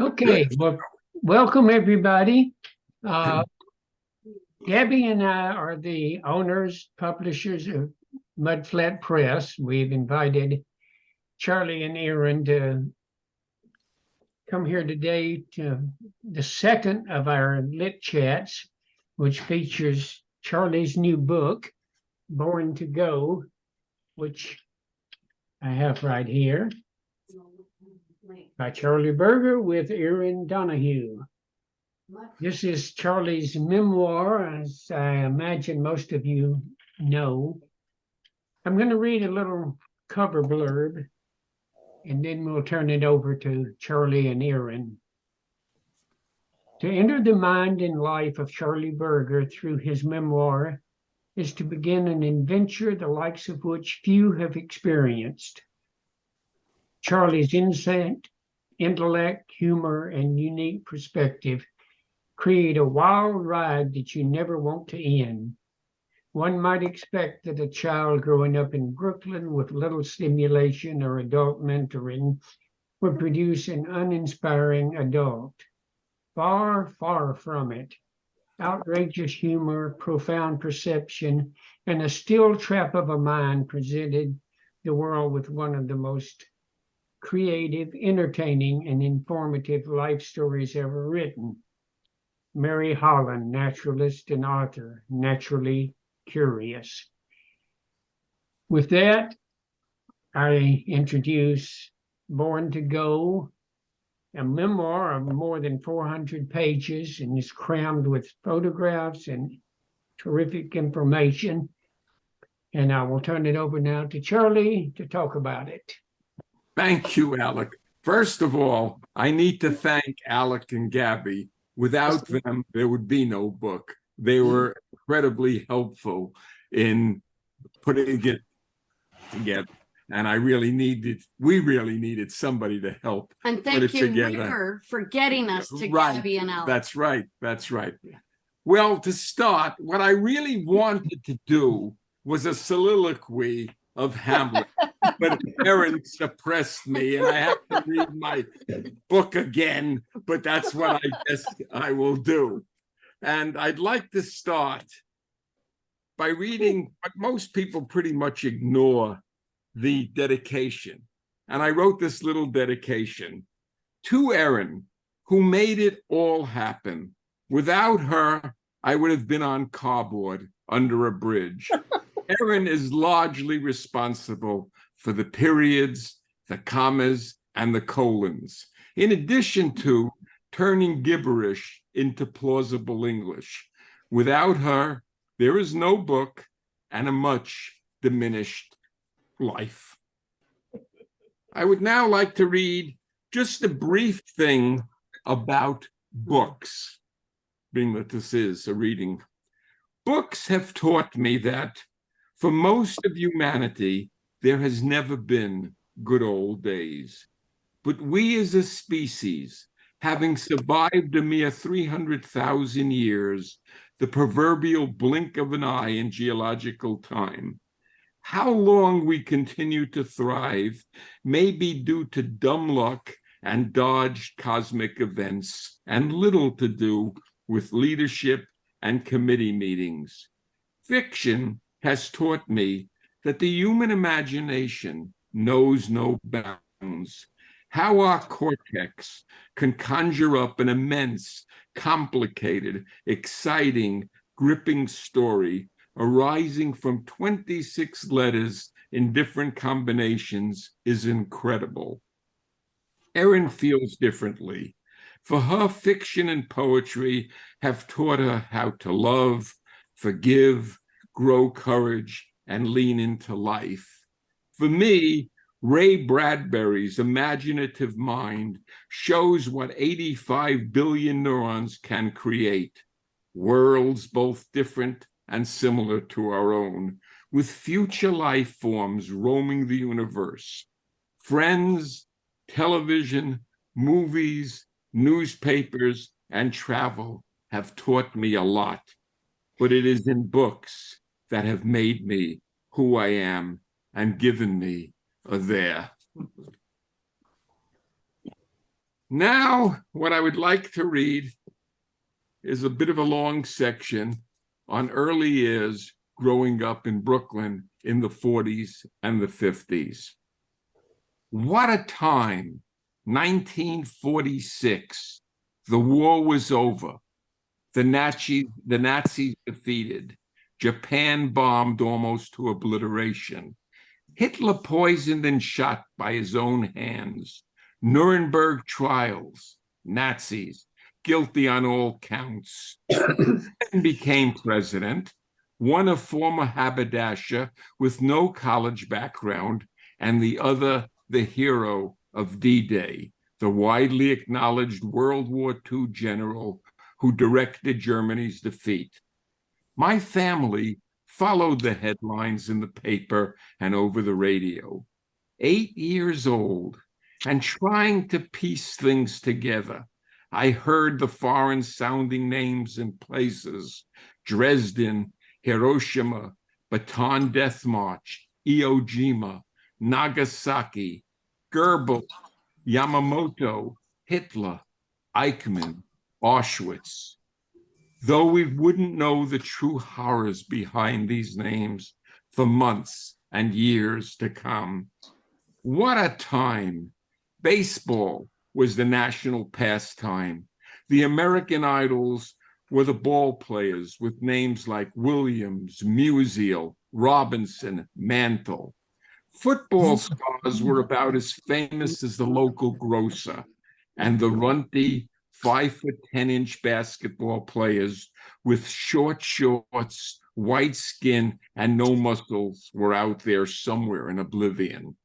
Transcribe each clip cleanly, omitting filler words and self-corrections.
Okay, well, welcome everybody. Uh, Gabby and I are the owners, publishers of Mudflat Press. We've invited Charlie and Erin to come here today to the second of our lit chats, which features Charlie's new book, Born to Go, which I have right here, by Charlie Berger with Erin Donahue. This is Charlie's memoir, as I imagine most of you know. I'm going to read a little cover blurb, and then we'll turn it over to Charlie and Erin. To enter the mind and life of Charlie Berger through his memoir is to begin an adventure the likes of which few have experienced. Charlie's insight, intellect, humor, and unique perspective create a wild ride that you never want to end. One might expect that a child growing up in Brooklyn with little stimulation or adult mentoring would produce an uninspiring adult. Far, far from it. Outrageous humor, profound perception, and a still trap of a mind presented the world with one of the most creative, entertaining, and informative life stories ever written. Mary Holland, naturalist and author, naturally curious. With that, I introduce Born to Go, a memoir of more than 400 pages and is crammed with photographs and terrific information. And I will turn it over now to Charlie to talk about it. Thank you, Alec. First of all, I need to thank Alec and Gabby. Without them, there would be no book. They were incredibly helpful in putting it together. And we really needed somebody to help. And thank you, River, for getting us to Gabby and Alec. That's right. Well, to start, what I really wanted to do was a soliloquy of Hamlet, but Erin suppressed me, and I have to read my book again, but that's what I guess I will do. And I'd like to start by reading what most people pretty much ignore, the dedication. And I wrote this little dedication to Erin, who made it all happen. Without her, I would have been on cardboard under a bridge. Erin is largely responsible for the periods, the commas, and the colons, in addition to turning gibberish into plausible English. Without her, there is no book and a much diminished life. I would now like to read just a brief thing about books, being that this is a reading. Books have taught me that for most of humanity, there has never been good old days. But we as a species, having survived a mere 300,000 years, the proverbial blink of an eye in geological time, how long we continue to thrive may be due to dumb luck and dodged cosmic events, and little to do with leadership and committee meetings. Fiction has taught me that the human imagination knows no bounds. How our cortex can conjure up an immense, complicated, exciting, gripping story arising from 26 letters in different combinations is incredible. Erin feels differently. For her, fiction and poetry have taught her how to love, forgive, grow courage, and lean into life. For me, Ray Bradbury's imaginative mind shows what 85 billion neurons can create, worlds both different and similar to our own, with future life forms roaming the universe. Friends, television, movies, newspapers, and travel have taught me a lot, but it is in books that have made me who I am and given me a there. Now, what I would like to read is a bit of a long section on early years growing up in Brooklyn in the 40s and the 50s. What a time, 1946. The war was over. The Nazis defeated. Japan bombed almost to obliteration. Hitler poisoned and shot by his own hands. Nuremberg trials, Nazis, guilty on all counts. And became president, one a former haberdasher with no college background, and the other the hero of D-Day, the widely acknowledged World War II general who directed Germany's defeat. My family followed the headlines in the paper and over the radio. 8 years old, and trying to piece things together, I heard the foreign-sounding names and places: Dresden, Hiroshima, Bataan Death March, Iwo Jima, Nagasaki, Goebbels, Yamamoto, Hitler, Eichmann, Auschwitz. Though we wouldn't know the true horrors behind these names for months and years to come. What a time! Baseball was the national pastime. The American idols were the ball players with names like Williams, Musial, Robinson, Mantle. Football stars were about as famous as the local grocer, and the runty 5'10" basketball players with short shorts, white skin, and no muscles were out there somewhere in oblivion.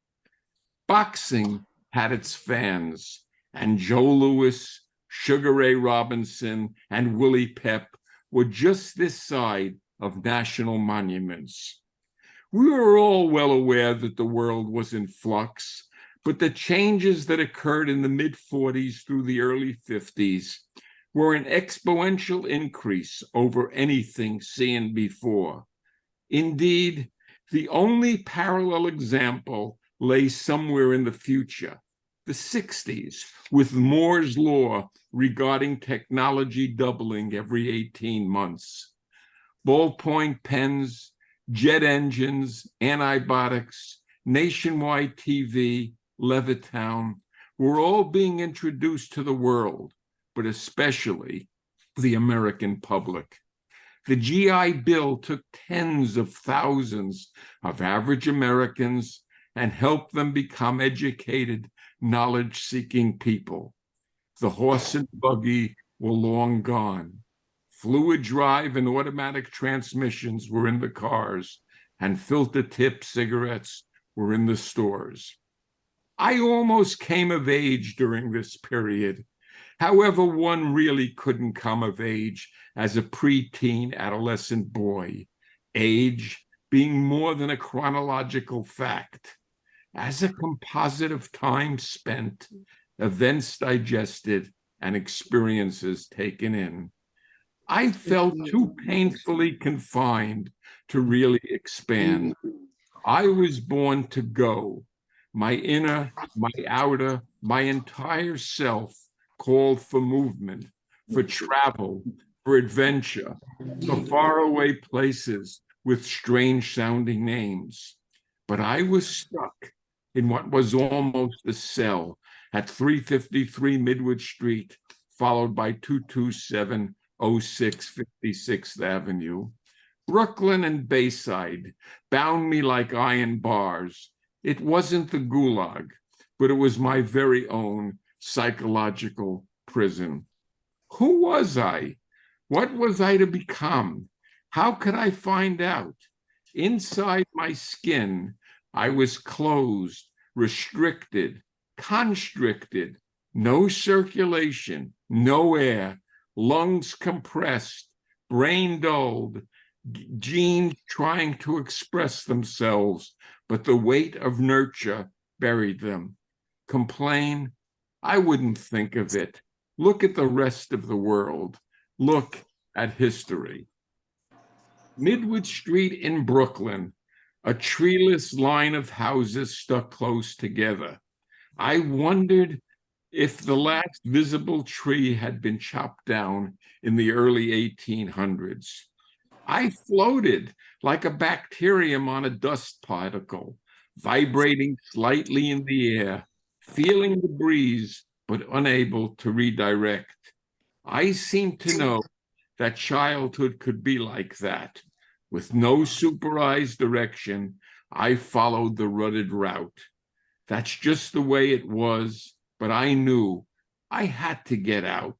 Boxing had its fans, and Joe Louis, Sugar Ray Robinson, and Willie Pep were just this side of national monuments. We were all well aware that the world was in flux, but the changes that occurred in the mid-40s through the early 50s were an exponential increase over anything seen before. Indeed, the only parallel example lay somewhere in the future, the 60s, with Moore's law regarding technology doubling every 18 months. Ballpoint pens, jet engines, antibiotics, nationwide TV, Levittown were all being introduced to the world, but especially the American public. The GI Bill took tens of thousands of average Americans and helped them become educated, knowledge-seeking people. The horse and buggy were long gone. Fluid drive and automatic transmissions were in the cars, and filter-tip cigarettes were in the stores. I almost came of age during this period. However, one really couldn't come of age as a preteen adolescent boy, age being more than a chronological fact, as a composite of time spent, events digested, and experiences taken in. I felt too painfully confined to really expand. I was born to go. My inner, my outer, my entire self called for movement, for travel, for adventure, for faraway places with strange sounding names. But I was stuck in what was almost a cell at 353 Midwood Street, followed by 22706 56th Avenue. Brooklyn and Bayside bound me like iron bars. It wasn't the gulag, but it was my very own psychological prison. Who was I? What was I to become? How could I find out? Inside my skin, I was closed, restricted, constricted, no circulation, no air, lungs compressed, brain dulled, genes trying to express themselves, but the weight of nurture buried them. Complain? I wouldn't think of it. Look at the rest of the world. Look at history. Midwood Street in Brooklyn, a treeless line of houses stuck close together. I wondered If the last visible tree had been chopped down in the early 1800s, I floated like a bacterium on a dust particle, vibrating slightly in the air, feeling the breeze, but unable to redirect. I seem to know that childhood could be like that. With no supervised direction, I followed the rutted route. That's just the way it was, but I knew I had to get out.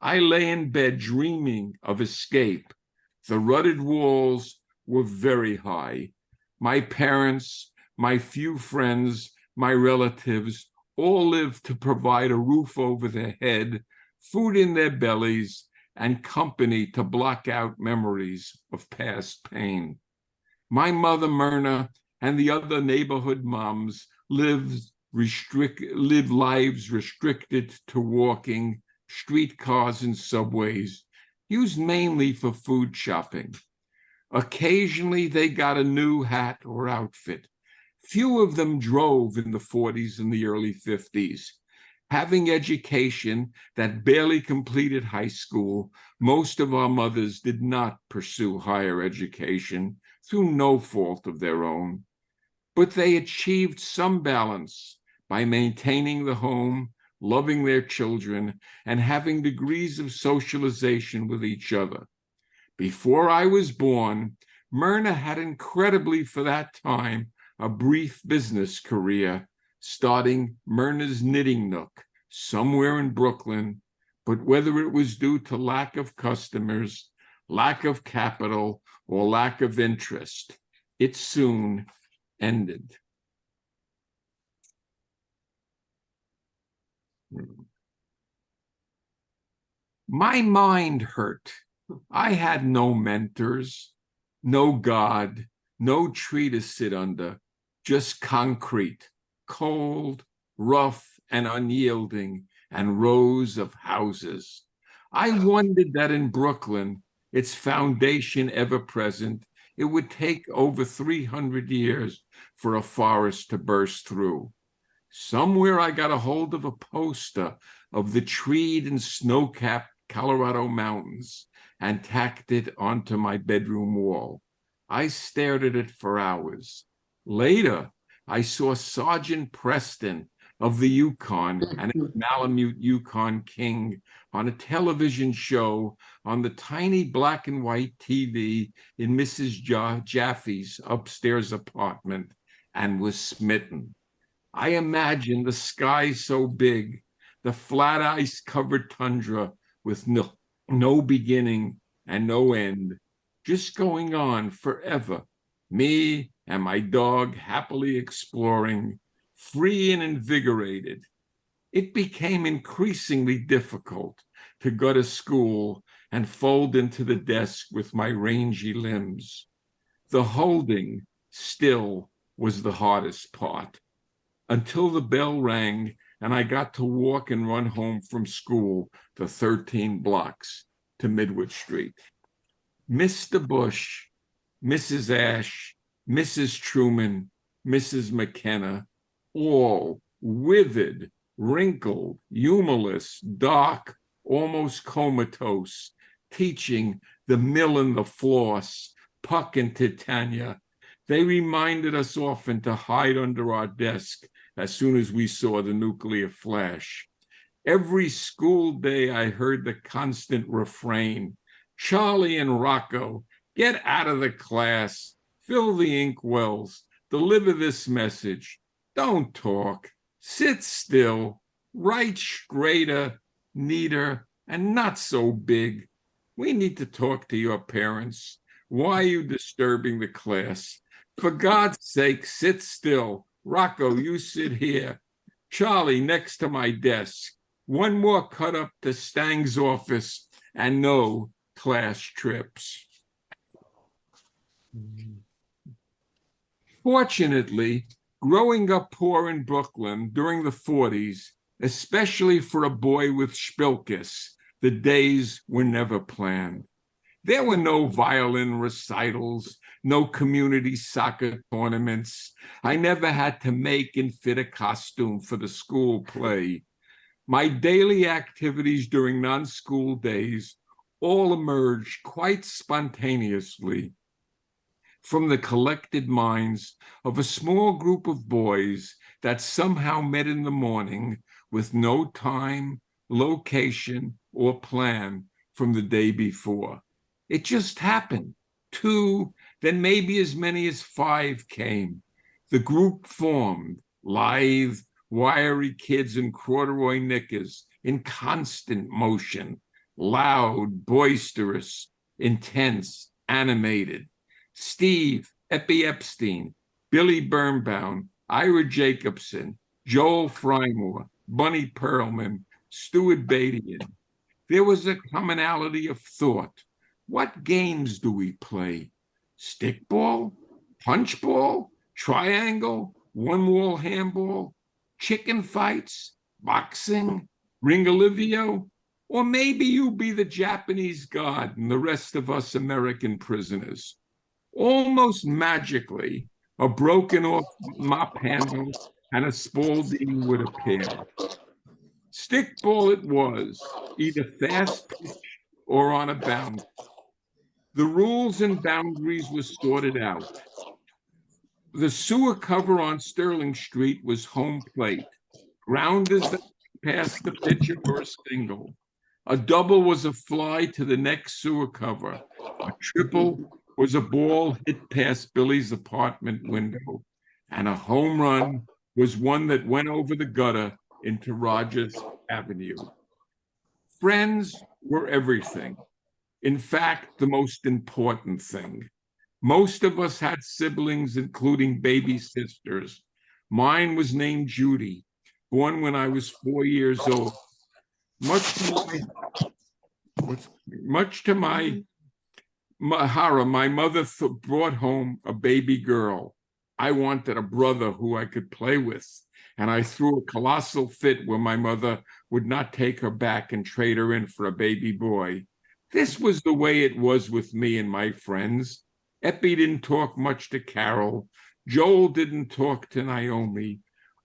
I lay in bed dreaming of escape. The rutted walls were very high. My parents, my few friends, my relatives all lived to provide a roof over their head, food in their bellies, and company to block out memories of past pain. My mother, Myrna, and the other neighborhood moms lived lives restricted to walking, streetcars, and subways, used mainly for food shopping. Occasionally, they got a new hat or outfit. Few of them drove in the 40s and the early 50s. Having education that barely completed high school, most of our mothers did not pursue higher education through no fault of their own. But they achieved some balance by maintaining the home, loving their children, and having degrees of socialization with each other. Before I was born, Myrna had incredibly, for that time, a brief business career, starting Myrna's Knitting Nook somewhere in Brooklyn, but whether it was due to lack of customers, lack of capital, or lack of interest, it soon ended. My mind hurt. I had no mentors, no God, no tree to sit under, just concrete, cold, rough, and unyielding, and rows of houses. I wondered that in Brooklyn, its foundation ever present, it would take over 300 years for a forest to burst through. Somewhere I got a hold of a poster of the treed and snow-capped Colorado mountains and tacked it onto my bedroom wall. I stared at it for hours. Later, I saw Sergeant Preston of the Yukon and his Malamute Yukon King on a television show on the tiny black and white TV in Mrs. Jaffe's upstairs apartment and was smitten. I imagined the sky so big, the flat ice-covered tundra with no beginning and no end, just going on forever. Me and my dog happily exploring, free and invigorated. It became increasingly difficult to go to school and fold into the desk with my rangy limbs. The holding still was the hardest part, until the bell rang and I got to walk and run home from school the 13 blocks to Midwood Street. Mr. Bush, Mrs. Ash, Mrs. Truman, Mrs. McKenna, all withered, wrinkled, humorless, dark, almost comatose, teaching the mill and the floss, Puck and Titania. They reminded us often to hide under our desk as soon as we saw the nuclear flash. Every school day I heard the constant refrain, Charlie and Rocco, get out of the class, fill the inkwells, deliver this message. Don't talk, sit still, write straighter, neater, and not so big. We need to talk to your parents. Why are you disturbing the class? For God's sake, sit still. Rocco, you sit here. Charlie, next to my desk. One more cut up to Stang's office and no class trips. Fortunately, growing up poor in Brooklyn during the 40s, especially for a boy with Spilkis, the days were never planned. There were no violin recitals, no community soccer tournaments. I never had to make and fit a costume for the school play. My daily activities during non-school days all emerged quite spontaneously from the collected minds of a small group of boys that somehow met in the morning with no time, location, or plan from the day before. It just happened. 2, then maybe as many as 5 came. The group formed, lithe, wiry kids in corduroy knickers, in constant motion, loud, boisterous, intense, animated. Steve, Epi Epstein, Billy Birnbaum, Ira Jacobson, Joel Frymore, Bunny Perlman, Stuart Badian. There was a commonality of thought. What games do we play? Stickball? Punchball? Triangle? One-wall handball? Chicken fights? Boxing? Ringalivio? Or maybe you be the Japanese god and the rest of us American prisoners. Almost magically, a broken off mop handle and a Spalding would appear. Stickball it was, either fast pitch or on a bounce. The rules and boundaries were sorted out. The sewer cover on Sterling Street was home plate. Grounders that passed the pitcher were a single. A double was a fly to the next sewer cover. A triple was a ball hit past Billy's apartment window. And a home run was one that went over the gutter into Rogers Avenue. Friends were everything. In fact, the most important thing. Most of us had siblings, including baby sisters. Mine was named Judy, born when I was 4 years old. Much to my horror, my mother brought home a baby girl. I wanted a brother who I could play with, and I threw a colossal fit where my mother would not take her back and trade her in for a baby boy. This was the way it was with me and my friends. Epi didn't talk much to Carol. Joel didn't talk to Naomi.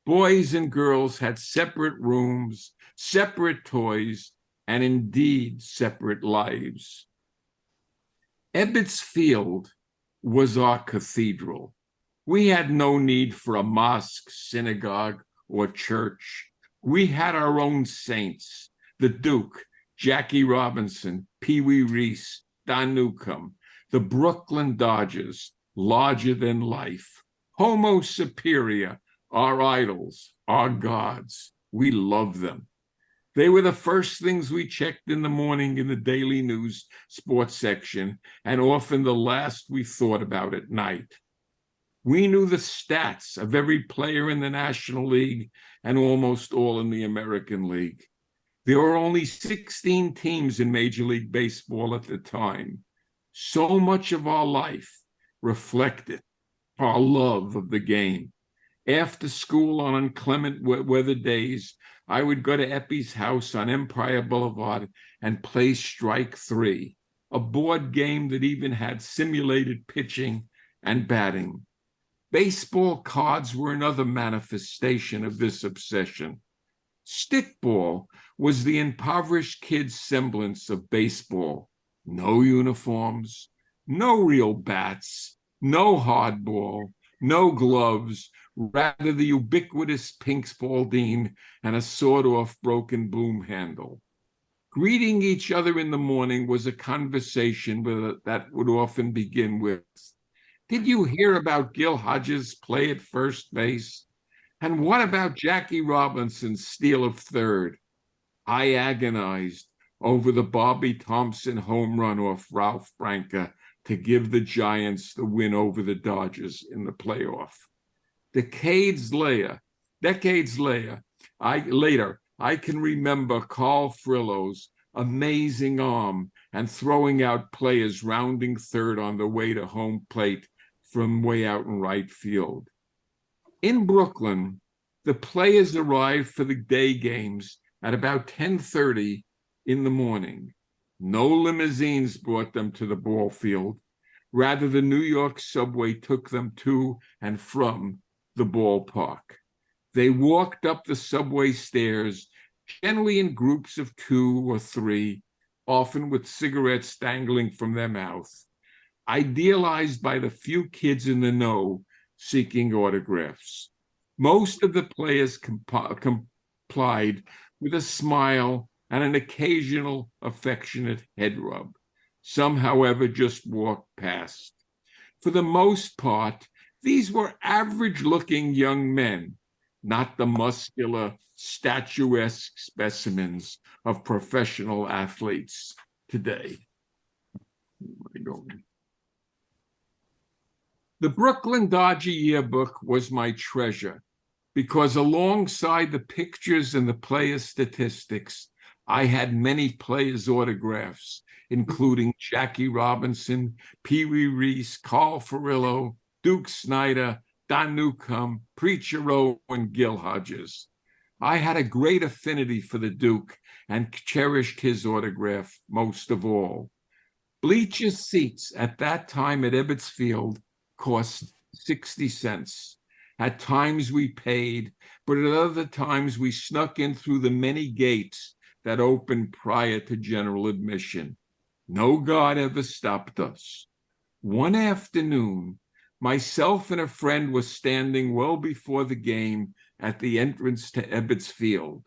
Boys and girls had separate rooms, separate toys, and indeed separate lives. Ebbets Field was our cathedral. We had no need for a mosque, synagogue, or church. We had our own saints, the Duke, Jackie Robinson, Pee Wee Reese, Don Newcomb, the Brooklyn Dodgers, larger than life, Homo Superior, our idols, our gods. We loved them. They were the first things we checked in the morning in the daily news sports section, and often the last we thought about at night. We knew the stats of every player in the National League and almost all in the American League. There were only 16 teams in Major League Baseball at the time. So much of our life reflected our love of the game. After school on inclement weather days, I would go to Epi's house on Empire Boulevard and play Strike 3, a board game that even had simulated pitching and batting. Baseball cards were another manifestation of this obsession. Stickball was the impoverished kid's semblance of baseball. No uniforms, no real bats, no hardball, no gloves, rather the ubiquitous pink Spalding and a sawed-off broken broom handle. Greeting each other in the morning was a conversation that would often begin with, "Did you hear about Gil Hodges' play at first base? And what about Jackie Robinson's steal of third?" I agonized over the Bobby Thompson home run off Ralph Branca to give the Giants the win over the Dodgers in the playoff. Decades later, I can remember Carl Frillo's amazing arm and throwing out players rounding third on the way to home plate from way out in right field. In Brooklyn, the players arrived for the day games at about 10:30 in the morning. No limousines brought them to the ball field. Rather, the New York subway took them to and from the ballpark. They walked up the subway stairs generally in groups of 2 or 3, often with cigarettes dangling from their mouth, idealized by the few kids in the know seeking autographs. Most of the players complied with a smile and an occasional affectionate head rub. Some, however, just walked past. For the most part, these were average-looking young men, not the muscular, statuesque specimens of professional athletes today. The Brooklyn Dodger yearbook was my treasure because alongside the pictures and the player statistics, I had many players' autographs, including Jackie Robinson, Pee Wee Reese, Carl Furillo, Duke Snyder, Don Newcomb, Preacher Rowe, and Gil Hodges. I had a great affinity for the Duke and cherished his autograph most of all. Bleacher seats at that time at Ebbets Field cost 60 cents. At times we paid, but at other times we snuck in through the many gates that opened prior to general admission. No guard ever stopped us. One afternoon, myself and a friend were standing well before the game at the entrance to Ebbets Field.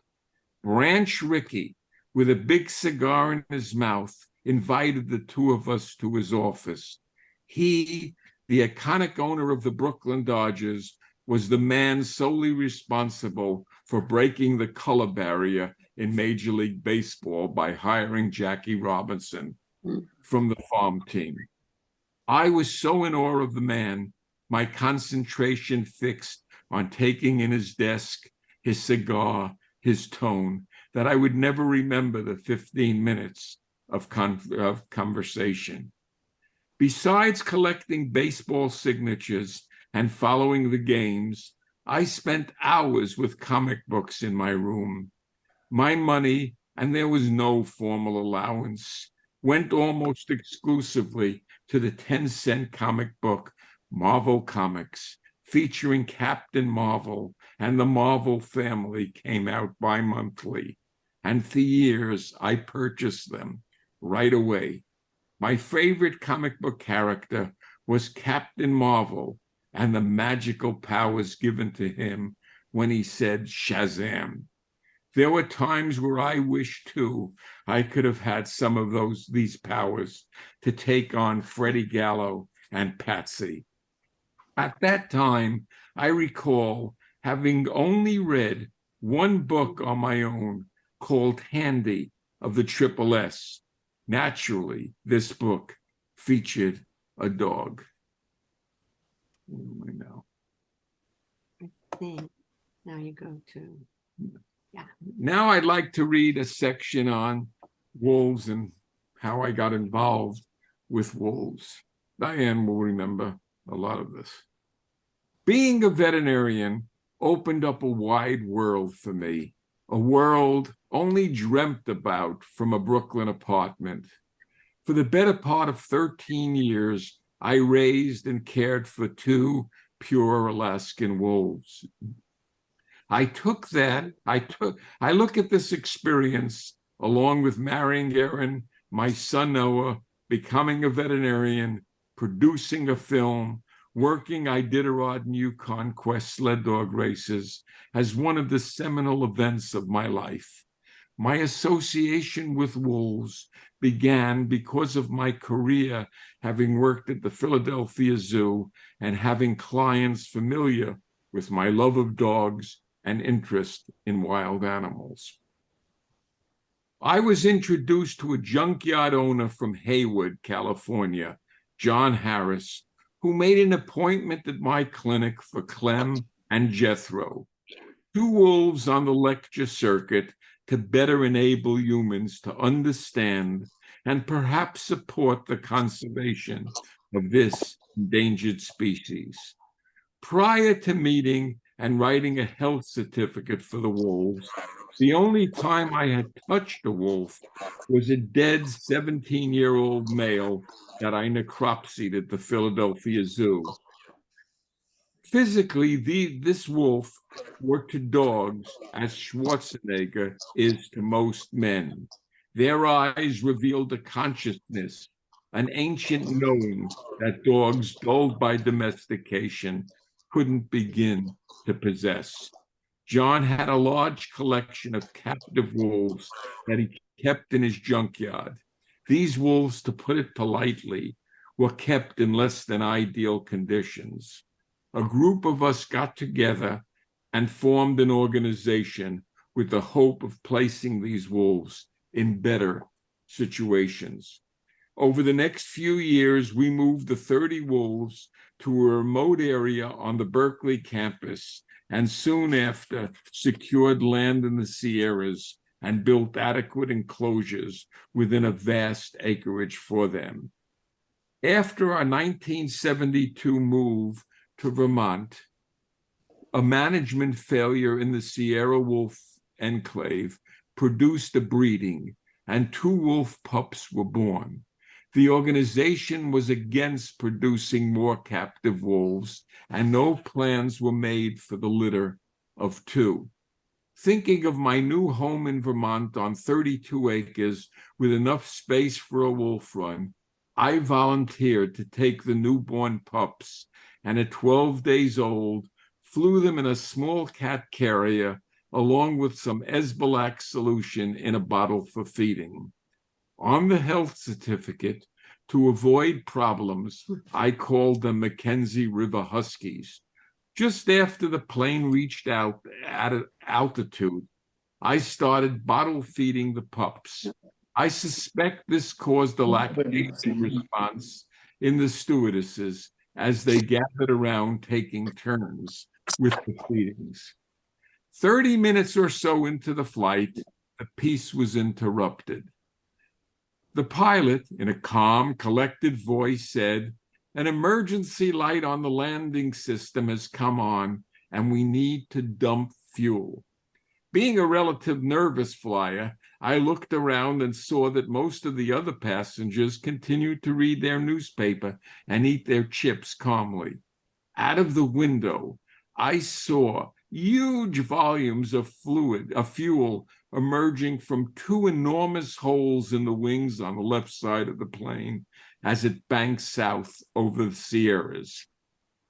Branch Rickey, with a big cigar in his mouth, invited the two of us to his office. He, the iconic owner of the Brooklyn Dodgers, was the man solely responsible for breaking the color barrier in Major League Baseball by hiring Jackie Robinson from the farm team. I was so in awe of the man, my concentration fixed on taking in his desk, his cigar, his tone, that I would never remember the 15 minutes of conversation. Besides collecting baseball signatures and following the games, I spent hours with comic books in my room. My money, and there was no formal allowance, went almost exclusively to the 10-cent comic book Marvel Comics, featuring Captain Marvel and the Marvel family came out bi-monthly. And for years, I purchased them right away. My favorite comic book character was Captain Marvel and the magical powers given to him when he said Shazam. There were times where I wished, too, I could have had some of these powers to take on Freddie Gallo and Patsy. At that time, I recall having only read one book on my own called Handy of the Triple S. Naturally, this book featured a dog. What do I know? I think now you go to, yeah. Now I'd like to read a section on wolves and how I got involved with wolves. Diane will remember a lot of this. Being a veterinarian opened up a wide world for me, a world only dreamt about from a Brooklyn apartment. For the better part of 13 years, I raised and cared for 2 pure Alaskan wolves. I look at this experience along with marrying Erin, my son Noah, becoming a veterinarian, producing a film, working Iditarod and Yukon Quest sled dog races as one of the seminal events of my life. My association with wolves began because of my career, having worked at the Philadelphia Zoo and having clients familiar with my love of dogs and interest in wild animals. I was introduced to a junkyard owner from Hayward, California, John Harris, who made an appointment at my clinic for Clem and Jethro, 2 wolves on the lecture circuit to better enable humans to understand and perhaps support the conservation of this endangered species. Prior to meeting and writing a health certificate for the wolves, the only time I had touched a wolf was a dead 17-year-old male that I necropsied at the Philadelphia Zoo. Physically, this wolf were to dogs as Schwarzenegger is to most men. Their eyes revealed a consciousness, an ancient knowing that dogs dulled by domestication couldn't begin to possess. John had a large collection of captive wolves that he kept in his junkyard. These wolves, to put it politely, were kept in less than ideal conditions. A group of us got together and formed an organization with the hope of placing these wolves in better situations. Over the next few years, we moved the 30 wolves to a remote area on the Berkeley campus, and soon after secured land in the Sierras and built adequate enclosures within a vast acreage for them. After our 1972 move to Vermont, a management failure in the Sierra Wolf enclave produced a breeding, and 2 wolf pups were born. The organization was against producing more captive wolves, and no plans were made for the litter of 2. Thinking of my new home in Vermont on 32 acres with enough space for a wolf run, I volunteered to take the newborn pups, and at 12 days old, flew them in a small cat carrier along with some Esbalac solution in a bottle for feeding. On the health certificate, to avoid problems, I called them Mackenzie River Huskies. Just after the plane reached out at altitude, I started bottle feeding the pups. I suspect this caused a lactation response in the stewardesses as they gathered around taking turns with the feedings. 30 minutes or so into the flight, the peace was interrupted. The pilot, in a calm, collected voice, said, "An emergency light on the landing system has come on, and we need to dump fuel." Being a relative nervous flyer, I looked around and saw that most of the other passengers continued to read their newspaper and eat their chips calmly. Out of the window, I saw huge volumes of fuel emerging from 2 enormous holes in the wings on the left side of the plane as it banked south over the Sierras.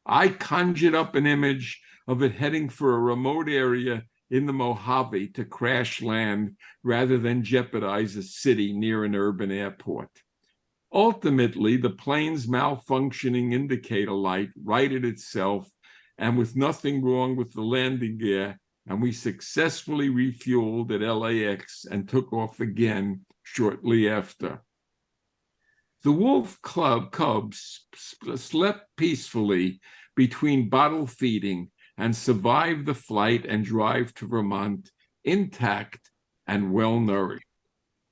I conjured up an image of it heading for a remote area in the Mojave to crash land rather than jeopardize a city near an urban airport. Ultimately, the plane's malfunctioning indicator light righted itself, and with nothing wrong with the landing gear, and we successfully refueled at LAX and took off again shortly after. The wolf cubs slept peacefully between bottle feeding and survived the flight and drive to Vermont intact and well-nourished.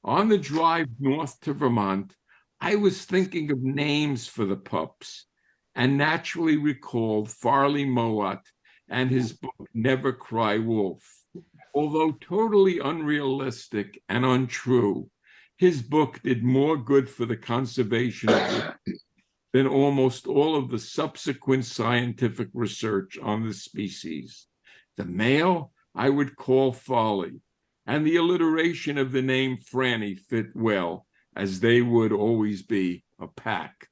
On the drive north to Vermont, I was thinking of names for the pups and naturally recalled Farley Mowat and his book, Never Cry Wolf. Although totally unrealistic and untrue, his book did more good for the conservation of wolves than almost all of the subsequent scientific research on the species. The male I would call Farley, and the alliteration of the name Franny fit well, as they would always be a pack.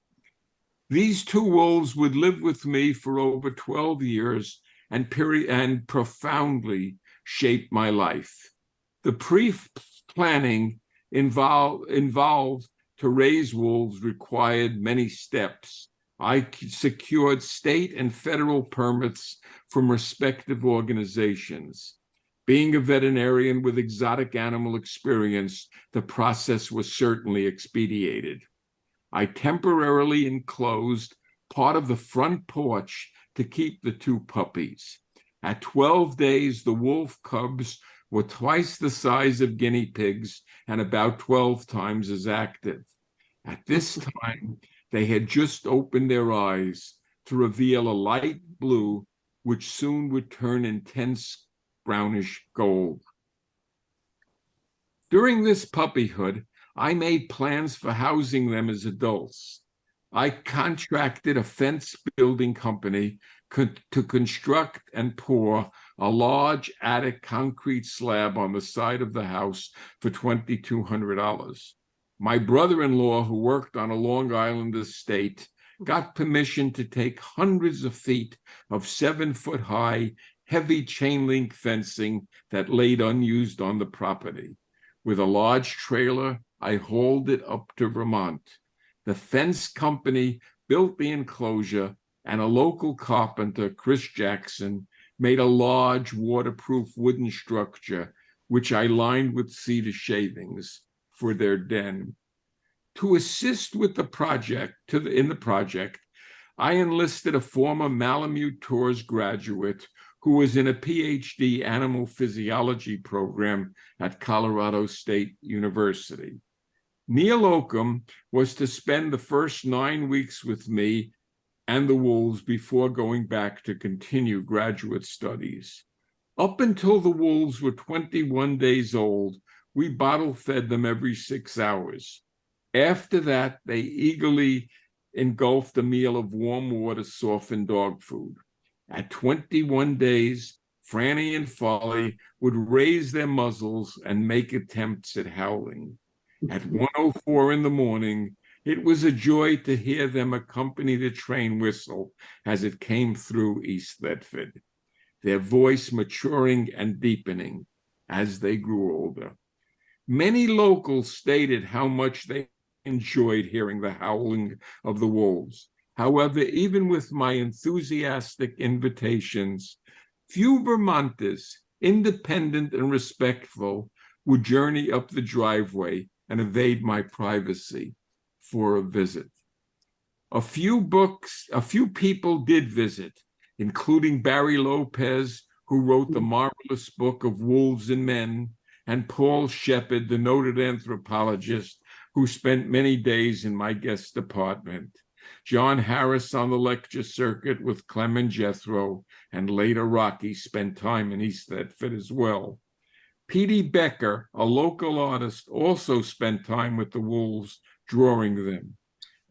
These 2 wolves would live with me for over 12 years and profoundly shape my life. The pre-planning involved to raise wolves required many steps. I secured state and federal permits from respective organizations. Being a veterinarian with exotic animal experience, the process was certainly expedited. I temporarily enclosed part of the front porch to keep the 2 puppies. At 12 days, the wolf cubs were twice the size of guinea pigs and about 12 times as active. At this time, they had just opened their eyes to reveal a light blue, which soon would turn intense brownish gold. During this puppyhood, I made plans for housing them as adults. I contracted a fence building company to construct and pour a large attic concrete slab on the side of the house for $2,200. My brother-in-law, who worked on a Long Island estate, got permission to take hundreds of feet of 7-foot-high, heavy chain link fencing that laid unused on the property. With a large trailer, I hauled it up to Vermont. The fence company built the enclosure, and a local carpenter, Chris Jackson, made a large waterproof wooden structure, which I lined with cedar shavings for their den. To assist with the project, in the project, I enlisted a former Malamute Tours graduate who was in a PhD animal physiology program at Colorado State University. Neil Oakham was to spend the first 9 weeks with me and the wolves before going back to continue graduate studies. Up until the wolves were 21 days old, we bottle fed them every 6 hours. After that, they eagerly engulfed a meal of warm water softened dog food. At 21 days, Franny and Folly would raise their muzzles and make attempts at howling. At 1:04 in the morning, it was a joy to hear them accompany the train whistle as it came through East Thetford, their voice maturing and deepening as they grew older. Many locals stated how much they enjoyed hearing the howling of the wolves. However, even with my enthusiastic invitations, few Vermonters, independent and respectful, would journey up the driveway and evade my privacy for a visit. A few people did visit, including Barry Lopez, who wrote the marvelous book of Wolves and Men, and Paul Shepard, the noted anthropologist, who spent many days in my guest apartment. John Harris on the lecture circuit with Clem and Jethro, and later Rocky spent time in East Thetford as well. P.D. Becker, a local artist, also spent time with the wolves, drawing them.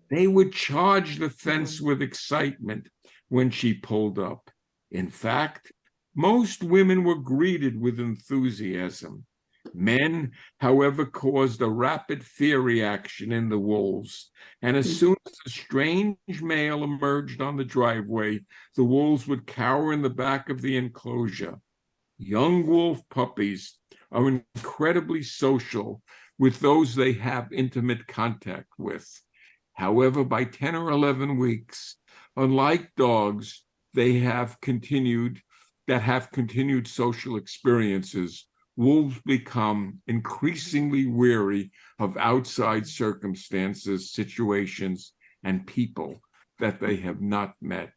They would charge the fence with excitement when she pulled up. In fact, most women were greeted with enthusiasm. Men, however, caused a rapid fear reaction in the wolves, and as soon as a strange male emerged on the driveway, the wolves would cower in the back of the enclosure. Young wolf puppies are incredibly social with those they have intimate contact with. However, by 10 or 11 weeks, unlike dogs, that have continued social experiences, wolves become increasingly weary of outside circumstances, situations, and people that they have not met.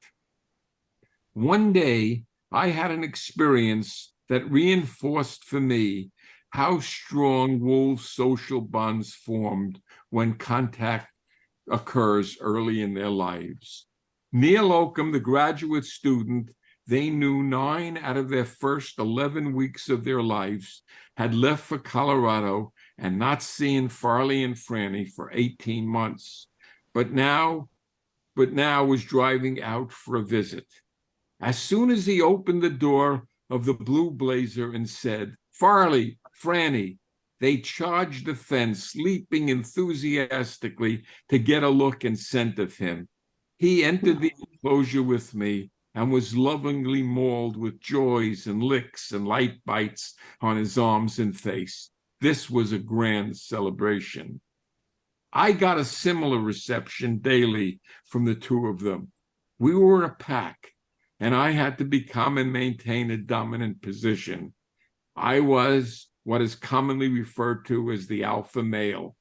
One day, I had an experience that reinforced for me how strong wolves' social bonds formed when contact occurs early in their lives. Neil Oakham, the graduate student they knew 9 out of their first 11 weeks of their lives, had left for Colorado and not seen Farley and Franny for 18 months, but now was driving out for a visit. As soon as he opened the door of the blue blazer and said, "Farley, Franny," they charged the fence, leaping enthusiastically to get a look and scent of him. He entered the enclosure with me and was lovingly mauled with joys and licks and light bites on his arms and face. This was a grand celebration. I got a similar reception daily from the two of them. We were a pack, and I had to become and maintain a dominant position. I was what is commonly referred to as the alpha male.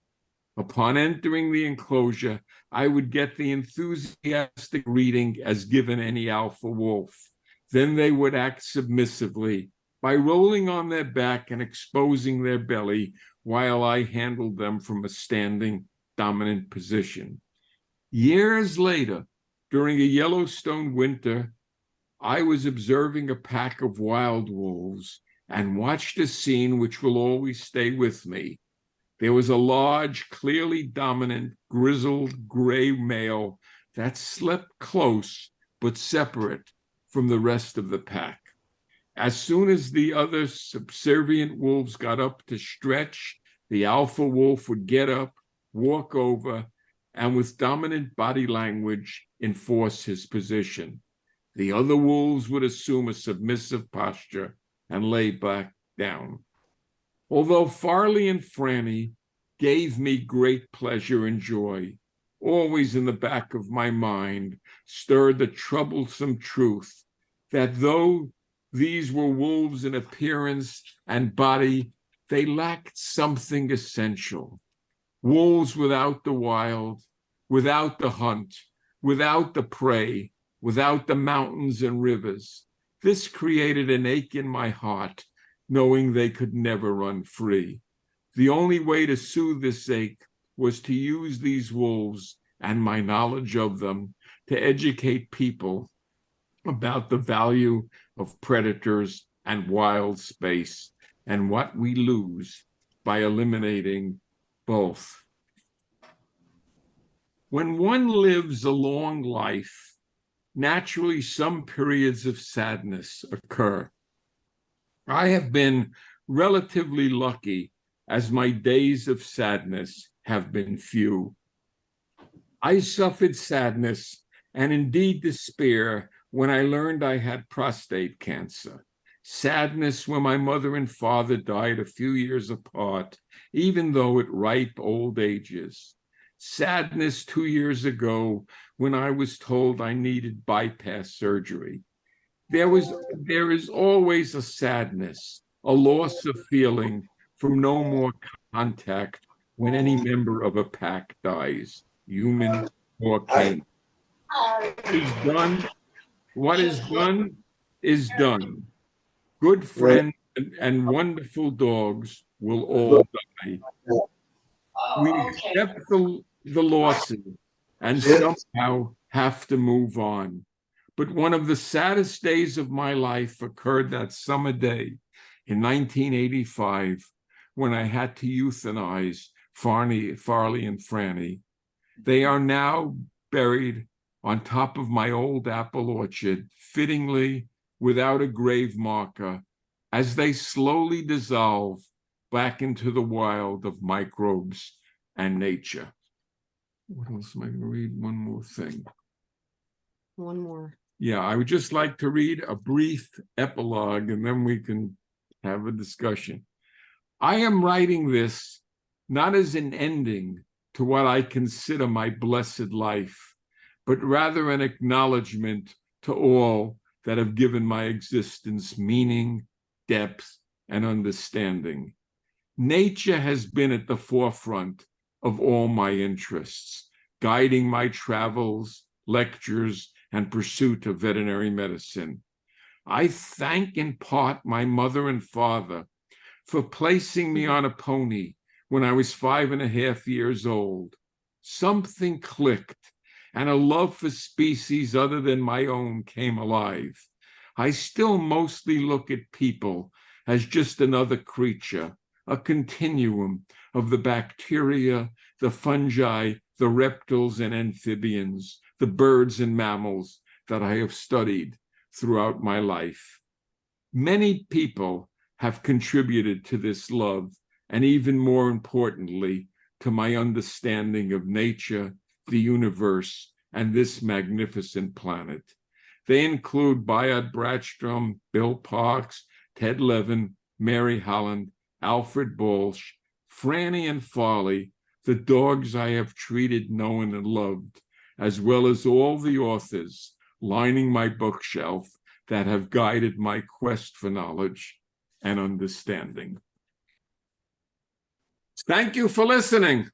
Upon entering the enclosure, I would get the enthusiastic greeting as given any alpha wolf. Then they would act submissively by rolling on their back and exposing their belly while I handled them from a standing, dominant position. Years later, during a Yellowstone winter, I was observing a pack of wild wolves and watched a scene which will always stay with me. There was a large, clearly dominant, grizzled gray male that slept close but separate from the rest of the pack. As soon as the other subservient wolves got up to stretch, the alpha wolf would get up, walk over, and with dominant body language, enforce his position. The other wolves would assume a submissive posture and lay back down. Although Farley and Franny gave me great pleasure and joy, always in the back of my mind stirred the troublesome truth that though these were wolves in appearance and body, they lacked something essential. Wolves without the wild, without the hunt, without the prey, without the mountains and rivers. This created an ache in my heart, knowing they could never run free. The only way to soothe this ache was to use these wolves and my knowledge of them to educate people about the value of predators and wild space and what we lose by eliminating both. When one lives a long life, naturally some periods of sadness occur. I have been relatively lucky as my days of sadness have been few. I suffered sadness and indeed despair when I learned I had prostate cancer. Sadness when my mother and father died a few years apart, even though at ripe old ages. Sadness 2 years ago when I was told I needed bypass surgery. There is always a sadness, a loss of feeling from no more contact when any member of a pack dies, human or canine. What is done is done. Good friends and wonderful dogs will all die. We accept the losses and somehow have to move on. But one of the saddest days of my life occurred that summer day in 1985 when I had to euthanize Farley and Franny. They are now buried on top of my old apple orchard, fittingly without a grave marker, as they slowly dissolve back into the wild of microbes and nature. What else am I going to read? One more thing. One more. Yeah, I would just like to read a brief epilogue and then we can have a discussion. I am writing this not as an ending to what I consider my blessed life, but rather an acknowledgement to all that have given my existence meaning, depth, and understanding. Nature has been at the forefront of all my interests, guiding my travels, lectures, and pursuit of veterinary medicine. I thank in part my mother and father for placing me on a pony when I was 5.5 years old. Something clicked, and a love for species other than my own came alive. I still mostly look at people as just another creature, a continuum of the bacteria, the fungi, the reptiles and amphibians, the birds and mammals that I have studied throughout my life. Many people have contributed to this love, and even more importantly, to my understanding of nature, the universe, and this magnificent planet. They include Bayard Bratstrom, Bill Parks, Ted Levin, Mary Holland, Alfred Balch, Franny and Farley, the dogs I have treated, known, and loved, as well as all the authors lining my bookshelf that have guided my quest for knowledge and understanding. Thank you for listening.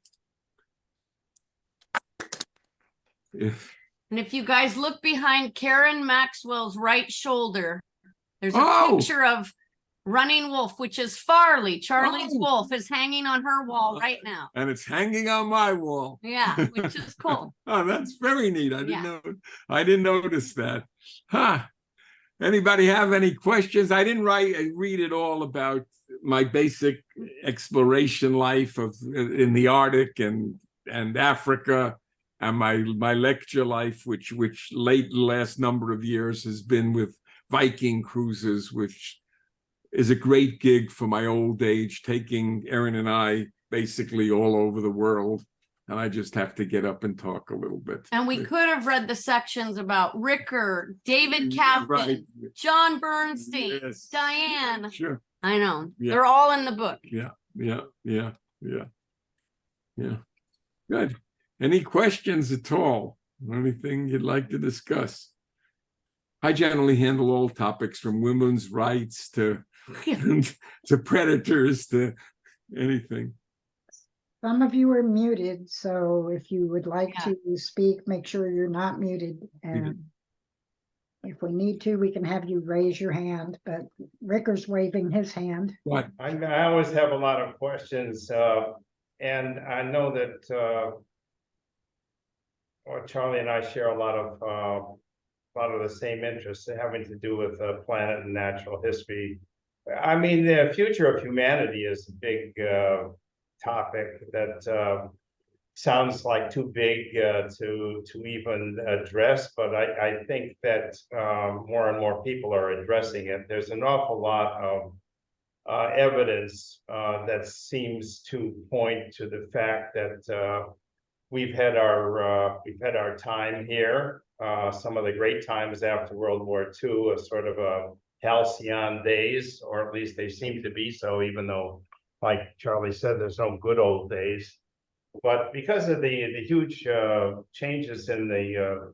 And if you guys look behind Karen Maxwell's right shoulder, there's a Oh. picture of Running Wolf, which is Farley. Charlie's wolf is hanging on her wall right now. And it's hanging on my wall. Yeah, which is cool. Oh, that's very neat. I didn't notice that. Huh. Anybody have any questions? I didn't read it all about my basic exploration life in the Arctic and Africa, and my lecture life, which last number of years has been with Viking cruises, which is a great gig for my old age, taking Erin and I basically all over the world. And I just have to get up and talk a little bit. And we could have read the sections about Ricker, David Kaplan, Right. John Bernstein, Yes. Diane. Sure. I know. Yeah. They're all in the book. Yeah. Good. Any questions at all? Anything you'd like to discuss? I generally handle all topics from women's rights to to predators to anything. Some of you are muted, so if you would like Yeah. to speak, make sure you're not muted. And if we need to, we can have you raise your hand, but Ricker's waving his hand. What? I always have a lot of questions, and I know that Charlie and I share a lot of the same interests having to do with the planet and natural history. I mean, the future of humanity is a big topic that sounds like too big to even address, but I think that more and more people are addressing it. There's an awful lot of evidence that seems to point to the fact that we've had our time here. Some of the great times after World War II, a sort of a halcyon days, or at least they seem to be so, even though, like Charlie said, there's no good old days. But because of the huge changes in the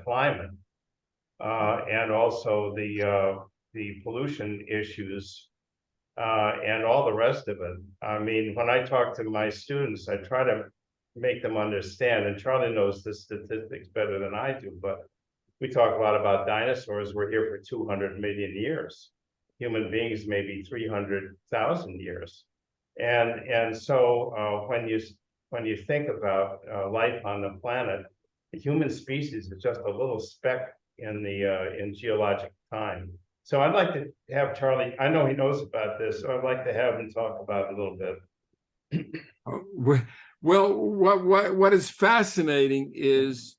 climate and also the pollution issues and all the rest of it, I mean, when I talk to my students, I try to make them understand, and Charlie knows the statistics better than I do, but we talk a lot about dinosaurs. We're here for 200 million years. Human beings maybe 300,000 years. And so when you think about life on the planet, the human species is just a little speck in geologic time. So I'd like to have Charlie, I know he knows about this, so I'd like to have him talk about it a little bit. Well, what is fascinating is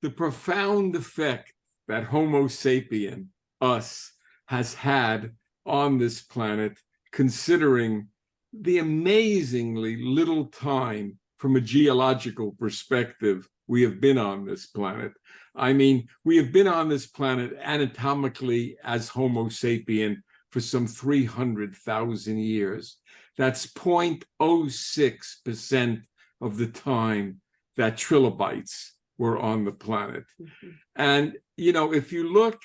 the profound effect that Homo sapien, us, has had on this planet, considering the amazingly little time from a geological perspective we have been on this planet. I mean, we have been on this planet anatomically as Homo sapien for some 300,000 years. That's 0.06% of the time that trilobites were on the planet. And, you know, if you look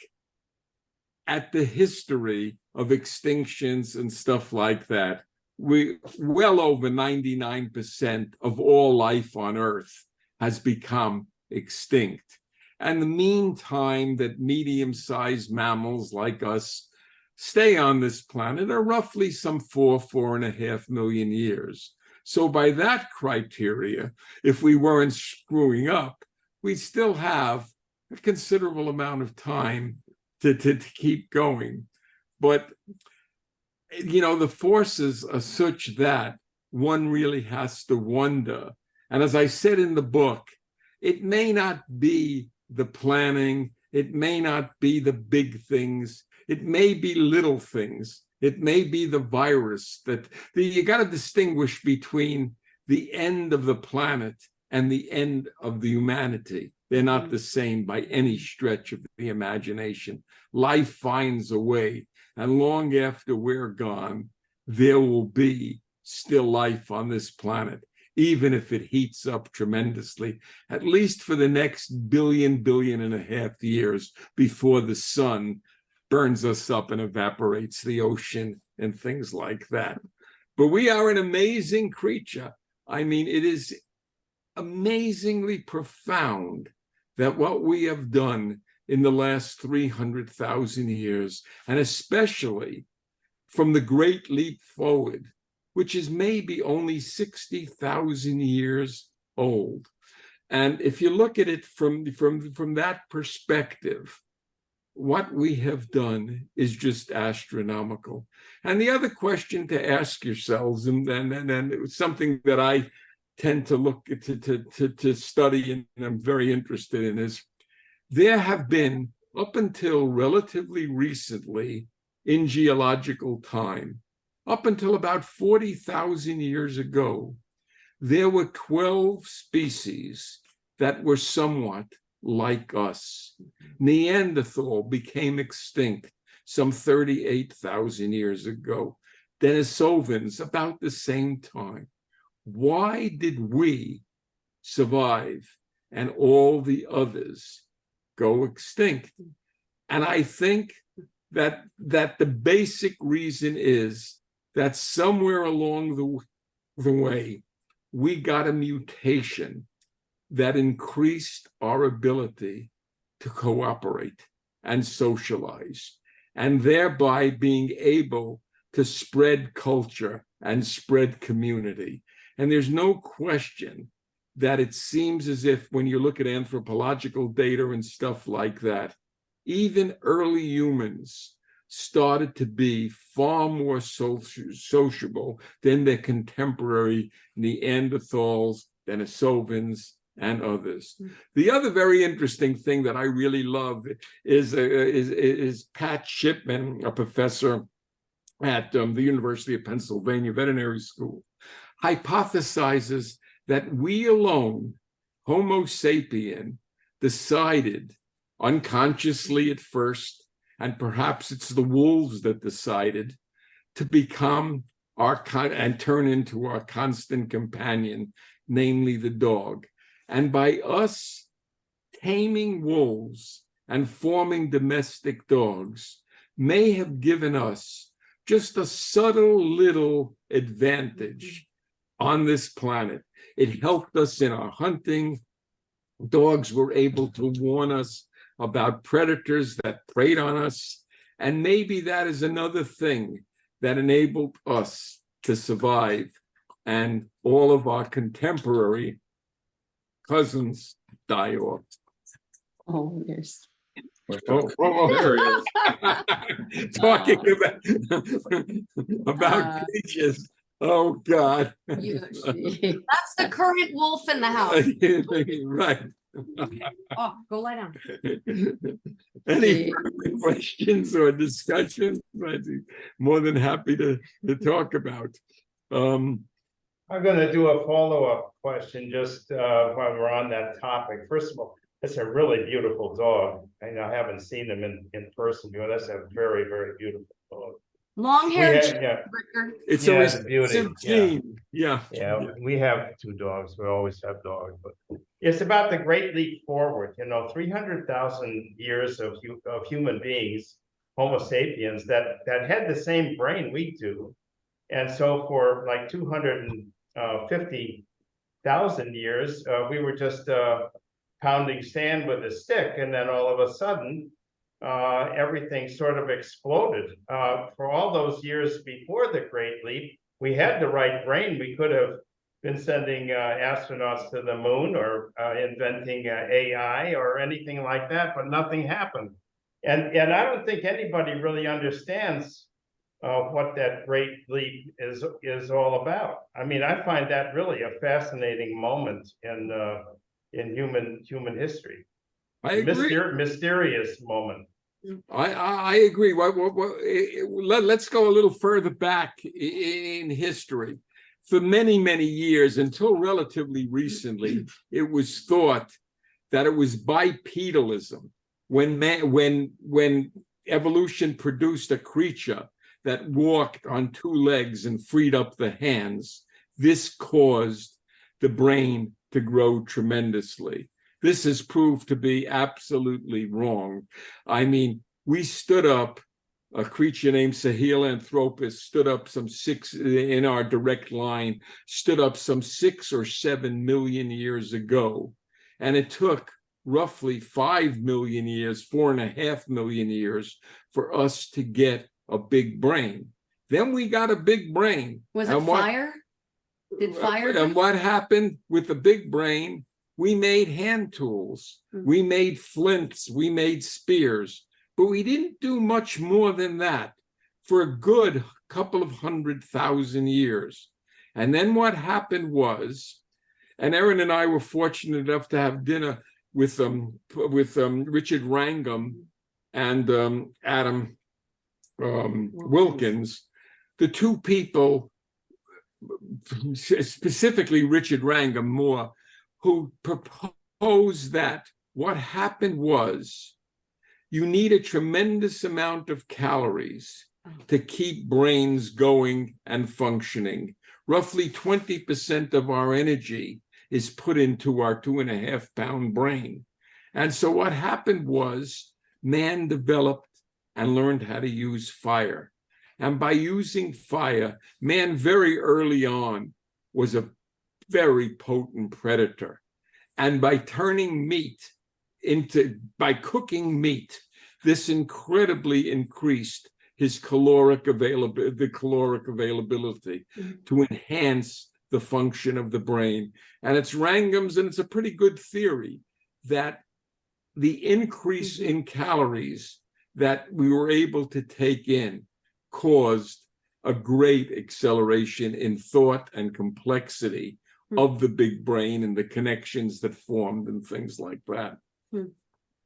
at the history of extinctions and stuff like that, well over 99% of all life on Earth has become extinct. And the mean time that medium-sized mammals like us stay on this planet are roughly some 4.5 million years. So by that criteria, if we weren't screwing up, we'd still have a considerable amount of time to keep going. But, you know, the forces are such that one really has to wonder. And as I said in the book, it may not be the planning, it may not be the big things, it may be little things, it may be the virus that you got to distinguish between the end of the planet and the end of the humanity. They're not the same by any stretch of the imagination. Life finds a way, and long after we're gone, there will be still life on this planet, even if it heats up tremendously, at least for the next billion and a half years before the sun burns us up and evaporates the ocean and things like that. But we are an amazing creature. I mean, it is amazingly profound that what we have done in the last 300,000 years, and especially from the Great Leap Forward, which is maybe only 60,000 years old. And if you look at it from that perspective, what we have done is just astronomical. And the other question to ask yourselves, and it's something that I tend to look to study and I'm very interested in, is there have been up until relatively recently in geological time, up until about 40,000 years ago, there were 12 species that were somewhat like us. Neanderthal became extinct some 38,000 years ago. Denisovans about the same time. Why did we survive and all the others go extinct? And I think that the basic reason is that somewhere along the way, we got a mutation that increased our ability to cooperate and socialize, and thereby being able to spread culture and spread community. And there's no question that it seems as if when you look at anthropological data and stuff like that, even early humans started to be far more sociable than their contemporary Neanderthals, Denisovans, and others. The other very interesting thing that I really love is Pat Shipman, a professor at the University of Pennsylvania Veterinary School, hypothesizes that we alone, Homo sapien, decided unconsciously at first, and perhaps it's the wolves that decided to become and turn into our constant companion, namely the dog. And by us taming wolves and forming domestic dogs may have given us just a subtle little advantage on this planet. It helped us in our hunting. Dogs were able to warn us about predators that preyed on us. And maybe that is another thing that enabled us to survive. And all of our contemporary cousins die off. Oh, yes. There he is. Talking about creatures. Oh, God. That's the current wolf in the house. Right. Oh, go lie down. Any further questions or discussions? I'd be more than happy to talk about. I'm gonna do a follow-up question just while we're on that topic. First of all, it's a really beautiful dog. I haven't seen them in person, but that's a very, very beautiful dog. Long hair. Yeah, It's Yeah, a it's a beauty, recessive gene. Yeah. we have two dogs. We always have dogs, but it's about the great leap forward. 300,000 years of human beings, Homo sapiens, that had the same brain we do, and so for like 250,000 years, we were just pounding sand with a stick, and then all of a sudden, everything sort of exploded. For all those years before the Great Leap, we had the right brain. We could have been sending astronauts to the moon or inventing AI or anything like that, but nothing happened. And I don't think anybody really understands what that Great Leap is all about. I mean, I find that really a fascinating moment in human history. I agree. Mysterious moment. I agree. Let's go a little further back in history. For many, many years, until relatively recently, it was thought that it was bipedalism when evolution produced a creature that walked on two legs and freed up the hands. This caused the brain to grow tremendously. This has proved to be absolutely wrong. I mean, we stood up, a creature named Sahelanthropus stood up in our direct line, stood up some 6 or 7 million years ago. And it took roughly 5 million years, 4.5 million years for us to get a big brain. Then we got a big brain. Was it fire? Did fire? And what happened with the big brain? We made hand tools, we made flints, we made spears, but we didn't do much more than that for a good couple of 100,000 years. And then what happened was, and Erin and I were fortunate enough to have dinner with Richard Wrangham and Adam Wilkins, the two people, specifically Richard Wrangham more, who proposed that what happened was you need a tremendous amount of calories to keep brains going and functioning. Roughly 20% of our energy is put into our 2.5-pound brain. And so what happened was man developed and learned how to use fire. And by using fire, man very early on was a very potent predator. And by turning meat by cooking meat, this incredibly increased his caloric availability to enhance the function of the brain. And it's Wrangham's, and it's a pretty good theory, that the increase in calories that we were able to take in caused a great acceleration in thought and complexity of the big brain and the connections that formed and things like that.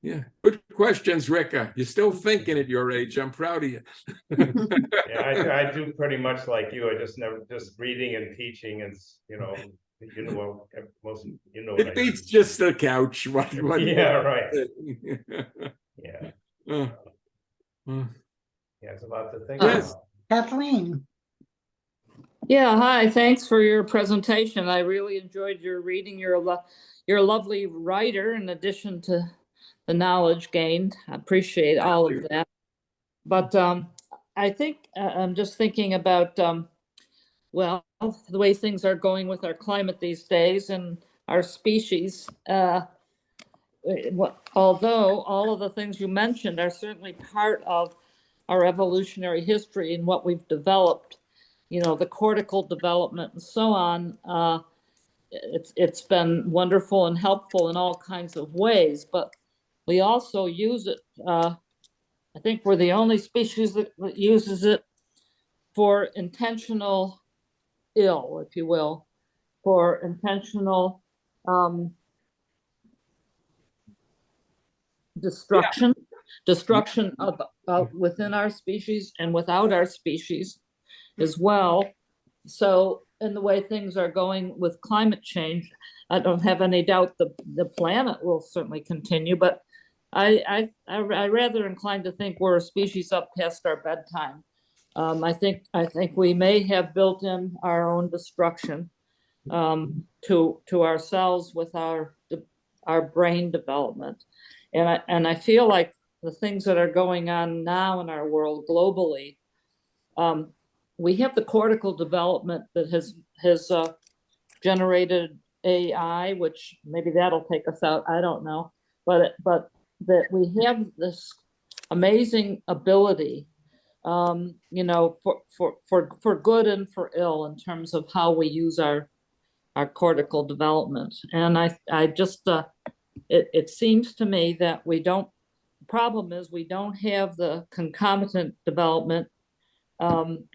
Yeah, good questions, Ricka. You're still thinking at your age. I'm proud of you. Yeah, I do pretty much like you. I just reading and teaching, and most It beats just the couch. Yeah, right. Yeah. Uh, Yeah, it's a lot to think Yes. about. Kathleen, Yeah, hi, thanks for your presentation. I really enjoyed your reading. You're a lovely writer in addition to the knowledge gained. I appreciate all of that. But I think I'm just thinking about, well, the way things are going with our climate these days and our species. Although all of the things you mentioned are certainly part of our evolutionary history and what we've developed, the cortical development and so on, it's been wonderful and helpful in all kinds of ways, but we also use it. I think we're the only species that uses it for intentional ill, if you will, for intentional destruction of within our species and without our species as well. So in the way things are going with climate change, I don't have any doubt the planet will certainly continue, but I rather inclined to think we're a species up past our bedtime. I think we may have built in our own destruction to ourselves with our brain development, and I feel like the things that are going on now in our world globally, we have the cortical development that has generated AI, which maybe that'll take us out. I don't know, but that we have this amazing ability, for good and for ill in terms of how we use our cortical development. And I just it seems to me that we don't. The problem is we don't have the concomitant development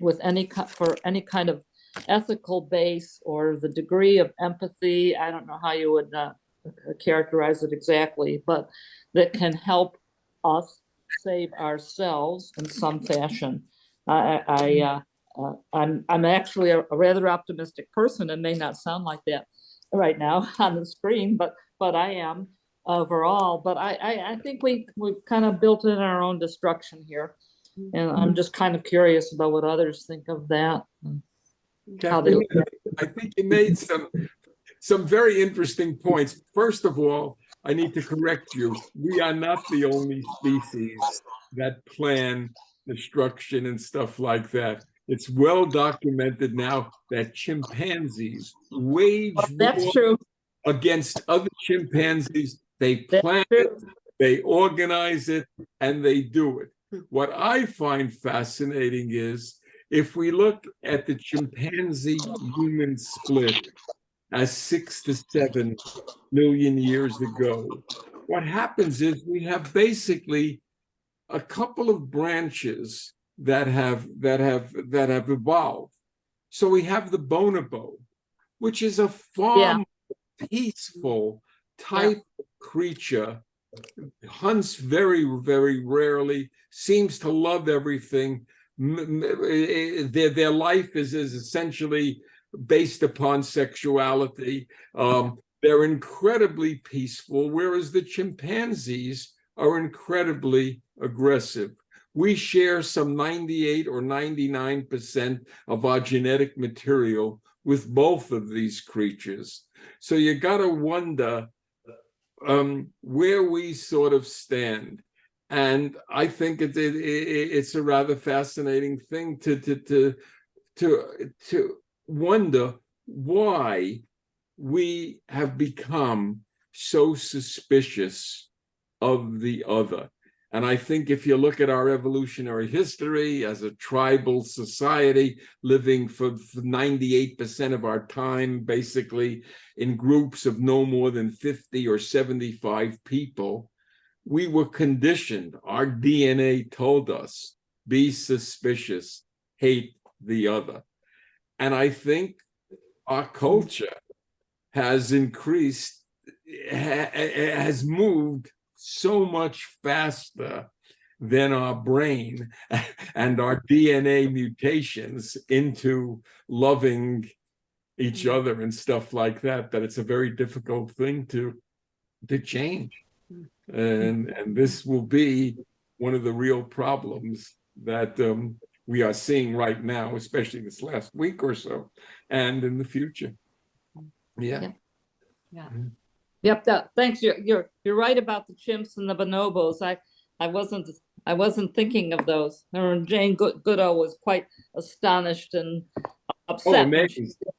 with any kind of ethical base or the degree of empathy. I don't know how you would characterize it exactly, but that can help us save ourselves in some fashion. I'm actually a rather optimistic person and may not sound like that right now on the screen, but I am overall. But I think we've kind of built in our own destruction here. And I'm just kind of curious about what others think of that. How they I think you made some very interesting points. First of all, I need to correct you. We are not the only species that plan destruction and stuff like that. It's well documented now that chimpanzees wage war true against other chimpanzees. They plan it, they organize it, and they do it. What I find fascinating is if we look at the chimpanzee human split as 6 to 7 million years ago, what happens is we have basically a couple of branches that have evolved. So we have the bonobo, which is a far more peaceful type of creature hunts very, very rarely, seems to love everything. Their life is essentially based upon sexuality. They're incredibly peaceful, whereas the chimpanzees are incredibly aggressive. We share some 98 or 99% of our genetic material with both of these creatures. So you got to wonder where we sort of stand. And I think it's a rather fascinating thing to wonder why we have become so suspicious of the other. And I think if you look at our evolutionary history as a tribal society, living for 98% of our time, basically in groups of no more than 50 or 75 people, we were conditioned. Our DNA told us, be suspicious, hate the other. And I think our culture has increased, has moved so much faster than our brain and our DNA mutations into loving each other and stuff like that, that it's a very difficult thing to change. And this will be one of the real problems that we are seeing right now, especially this last week or so, and in the future. Yeah. Yeah. Yep, thanks. You're right about the chimps and the bonobos. I wasn't thinking of those. Jane Goodall was quite astonished and upset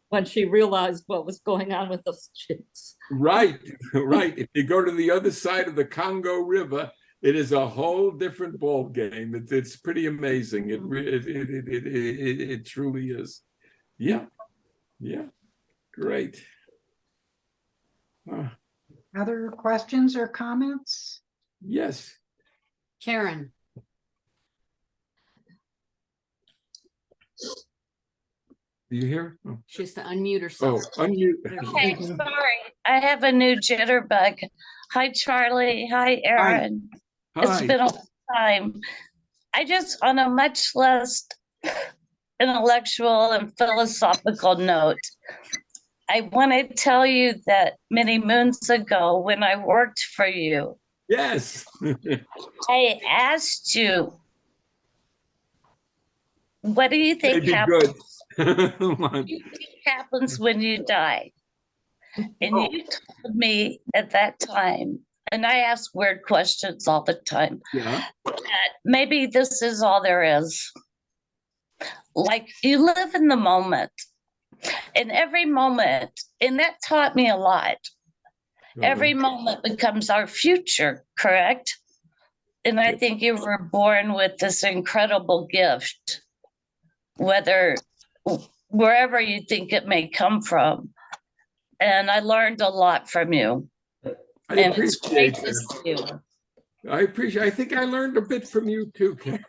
when she realized what was going on with those chimps. Right, right. If you go to the other side of the Congo River, it is a whole different ball game. It's pretty amazing. It truly is. Yeah, yeah, great. Other questions or comments? Yes. Karen. Do you hear? Oh. She has to unmute herself. Oh, unmute. Okay, sorry. I have a new jitterbug. Hi, Charlie. Hi, Erin. Hi. It's been a long time. I just, on a much less intellectual and philosophical note, I want to tell you that many moons ago when I worked for you, Yes. I asked you, what do you think Maybe happens? good. What do you think happens when you die? And you told me at that time, and I ask weird questions all the time, Yeah. that maybe this is all there is. Like you live in the moment, in every moment, and that taught me a lot. Every moment becomes our future, correct? And I think you were born with this incredible gift, wherever you think it may come from. And I learned a lot from you. I And it's great appreciate to that. see you. I think I learned a bit from you too, Karen.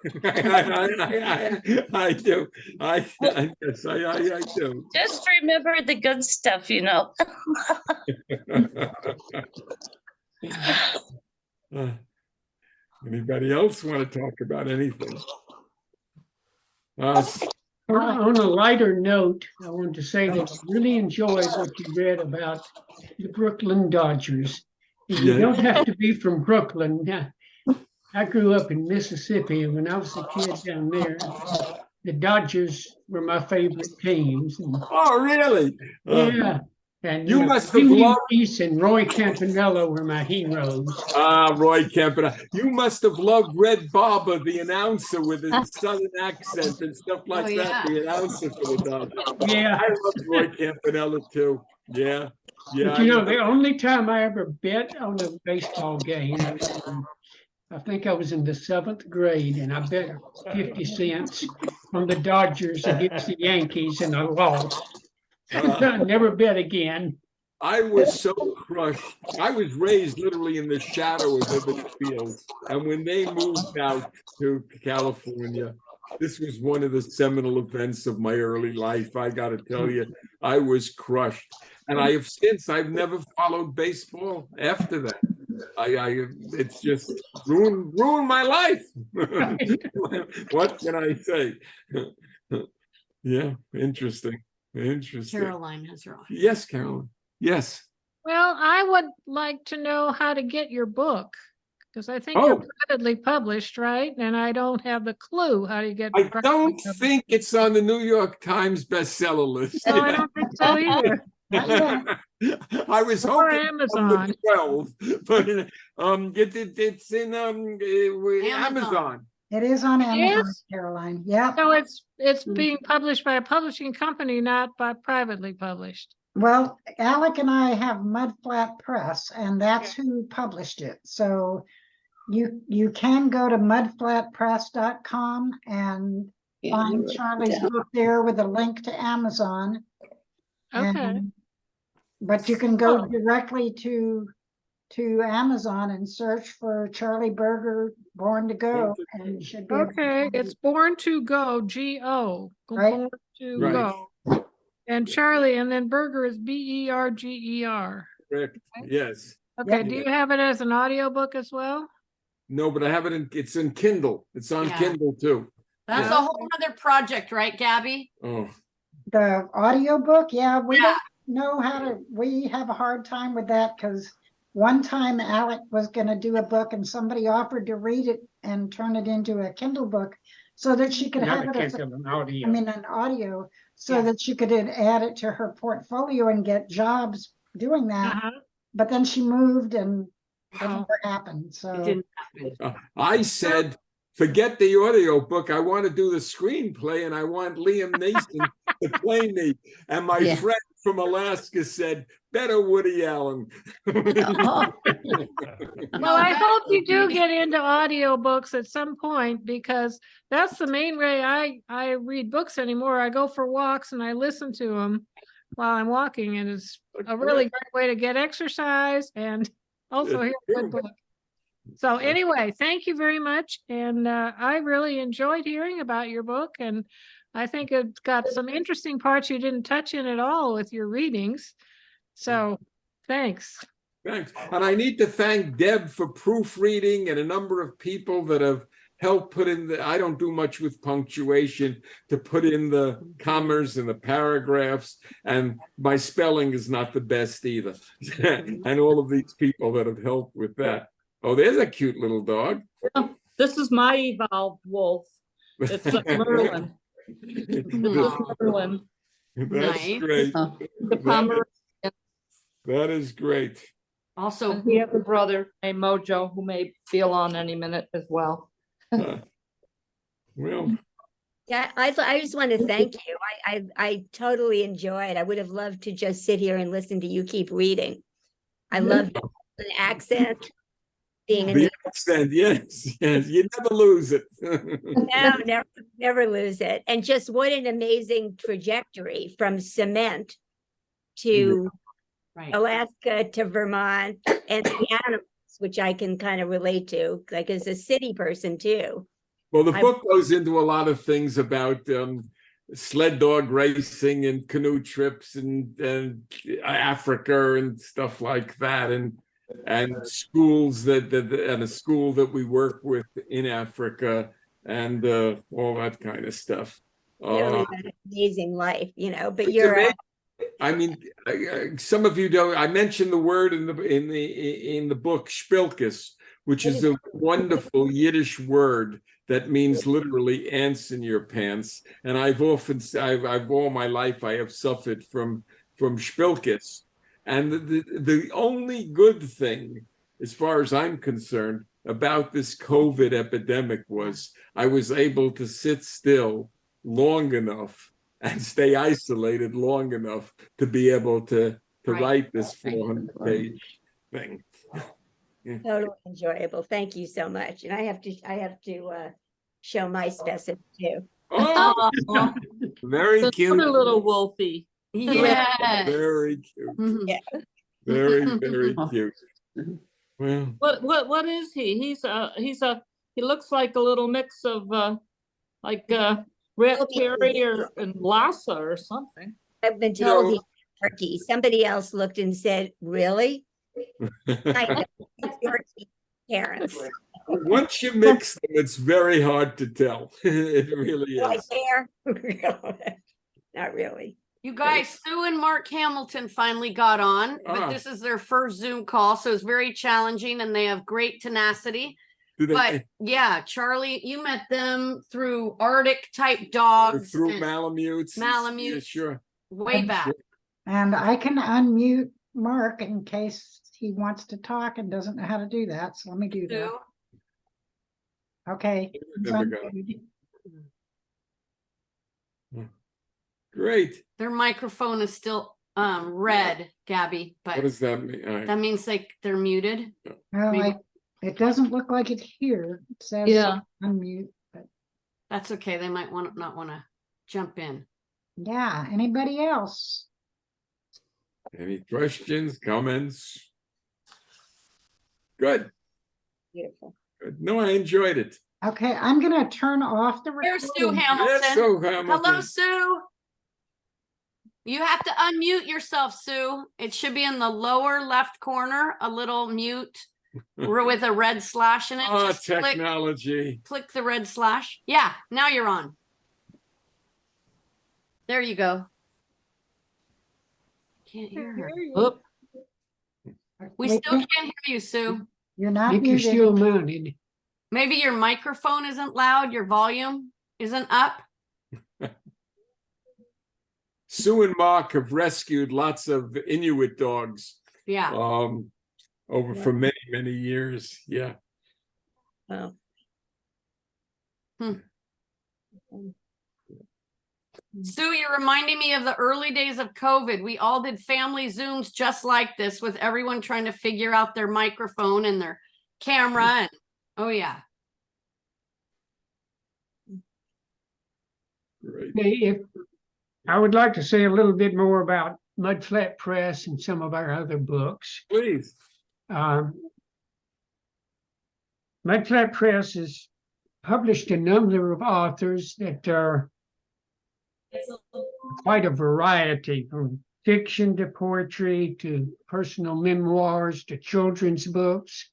I do. Yes, I do. Just remember the good stuff, you know. Anybody else want to talk about anything? On a lighter note, I want to say that I really enjoyed what you read about the Brooklyn Dodgers. You don't have to be from Brooklyn. I grew up in Mississippi, and when I was a kid down there, the Dodgers were my favorite teams. And, Oh, really? yeah. And You must have Jimmy loved- Reese and Roy Campanella were my heroes. Roy Campanella. You must have loved Red Barber, the announcer with his southern accent and stuff like Oh, that. yeah. The announcer for the Dodgers. Yeah. I loved Roy Campanella too. Yeah. Yeah. But you know, the only time I ever bet on a baseball game, I think I was in the 7th grade, and I bet 50 cents on the Dodgers against the Yankees, and I lost. I never bet again. I was so crushed. I was raised literally in the shadow of Liberty Field. And when they moved out to California, this was one of the seminal events of my early life. I got to tell you, I was crushed. And I've never followed baseball after that. it's just ruined my life. What can I say? Yeah, interesting. Caroline has her own. Yes, Carolyn. Yes. Well, I would like to know how to get your book, because I think you're privately published, right? And I don't have the clue how to get. I privately don't published. think it's on the New York Times bestseller list. No, I don't think so either. I was Or hoping Amazon. 12, but it's in Amazon. It is on Amazon, is? Caroline. Yeah. So it's being published by a publishing company, not by privately published. Well, Alec and I have Mudflat Press, and that's who published it. So you can go to mudflatpress.com and find Charlie's book there with a link to Amazon. Okay. But you can go directly to Amazon and search for Charlie Berger Born to Go, and you should be able to Okay, find it's it. Born to Go, G-O. Right. Born to Right. Go. And Charlie, and then Berger is Berger. Correct. Yes. Okay, Yeah. do you have it as an audiobook as well? No, but I have it it's in Kindle. It's on Yeah. Kindle too. That's Yeah. a whole other project, right, Gabby? Oh, The audiobook, yeah, we Yeah. don't know how to, we have a hard time with that because one time Alec was gonna do a book and somebody offered to read it and turn it into a Kindle book so that she could have Not it a as, Kindle, an audio. I mean, an audio, so Yeah. that she could then add it to her portfolio and get jobs doing that. Uh-huh. But then she moved and it Oh. never happened, It so. didn't happen. I said, forget the audio book. I want to do the screenplay, and I want Liam Neeson to play me. And my Yeah. friend from Alaska said, better Woody Allen. Well, I hope you do get into audiobooks at some point, because that's the main way I read books anymore. I go for walks and I listen to them while I'm walking, and it's a really great way to get exercise and also hear a good book. So anyway, thank you very much. And I really enjoyed hearing about your book, and I think it's got some interesting parts you didn't touch in at all with your readings. So thanks. Thanks. And I need to thank Deb for proofreading, and a number of people that have helped put in I don't do much with punctuation, to put in the commas and the paragraphs, and my spelling is not the best either. And all of these people that have helped with that. Oh, there's a cute little dog. This is my evolved wolf. It's a Merlin. Aw. Merlin. That's Nice. great. The Pomeranian. That is great. Also, And he has a brother named Mojo who may feel on any minute as well. Well, Yeah, I just want to thank you. I totally enjoyed. I would have loved to just sit here and listen to you keep reading. I love the accent, being in the accent, yes, you never lose it. no, never lose it. And just what an amazing trajectory from cement to right. Alaska to Vermont, and the animals, which I can kind of relate to, like as a city person too. Well, the I- book goes into a lot of things about sled dog racing and canoe trips and Africa and stuff like that, and schools and a school that we work with in Africa, and all that kind of stuff. Really an amazing life, you know, but It's you're amazing. I mean, some of you don't. I mentioned the word in the book "spilkes," which is a wonderful Yiddish word that means literally ants in your pants. And I've all my life I have suffered from spilkes. And the only good thing, as far as I'm concerned, about this COVID epidemic was I was able to sit still long enough and stay isolated long enough to be able to Right. write this 400-page thing. totally enjoyable. Thank you so much. And I have to show my specimen too. Oh, Aw. very Another cute. little wolfie. Yes. Very cute. Mhm. Very, very cute. Well, What is he? He looks like a little mix of rat terrier and Lhasa or something. I've been You told know- he's turkey. Somebody else looked and said, really? I know, it's your parents. Once you mix them, it's very hard to tell. It really Do I is. care? Not really. You guys, Sue and Mark Hamilton finally got on, but this is their first Zoom call, so it's very challenging and they have great tenacity. But yeah, Charlie, you met them through Arctic type dogs. Through and Malamutes. Malamutes. Yeah, sure. Way back. And I can unmute Mark in case he wants to talk and doesn't know how to do that. So let me do that. Sue, Okay. he's There we go. unmuted. Great. their microphone is still red, Gabby, What but does that mean? All right. that means they're muted. Well, Maybe. it doesn't look like it here. It says Yeah. unmute, but That's okay. They might not want to jump in. yeah, anybody else? Any questions, comments? Good. Beautiful. Good. No, I enjoyed it. Okay, I'm gonna turn off the There's Sue recording. Hamilton. Yes, so Hamilton. Hello, Sue. You have to unmute yourself, Sue. It should be in the lower left corner, a little mute with a red slash in it. Oh, Just technology. click the red slash. Yeah, now you're on. There you go. Can't hear her. Oop, We Wait, still can't hear you, Sue. You're not Think you're muted. still mounted. Maybe your microphone isn't loud, your volume isn't up. Sue and Mark have rescued lots of Inuit dogs Yeah. over for many, many years. Yeah. Wow. Sue, you're reminding me of the early days of COVID. We all did family Zooms just like this with everyone trying to figure out their microphone and their camera. And oh, yeah. Great. Hey, if I would like to say a little bit more about Mudflat Press and some of our other books. Please. Mudflat Press has published a number of authors that are quite a variety, from fiction to poetry to personal memoirs to children's books.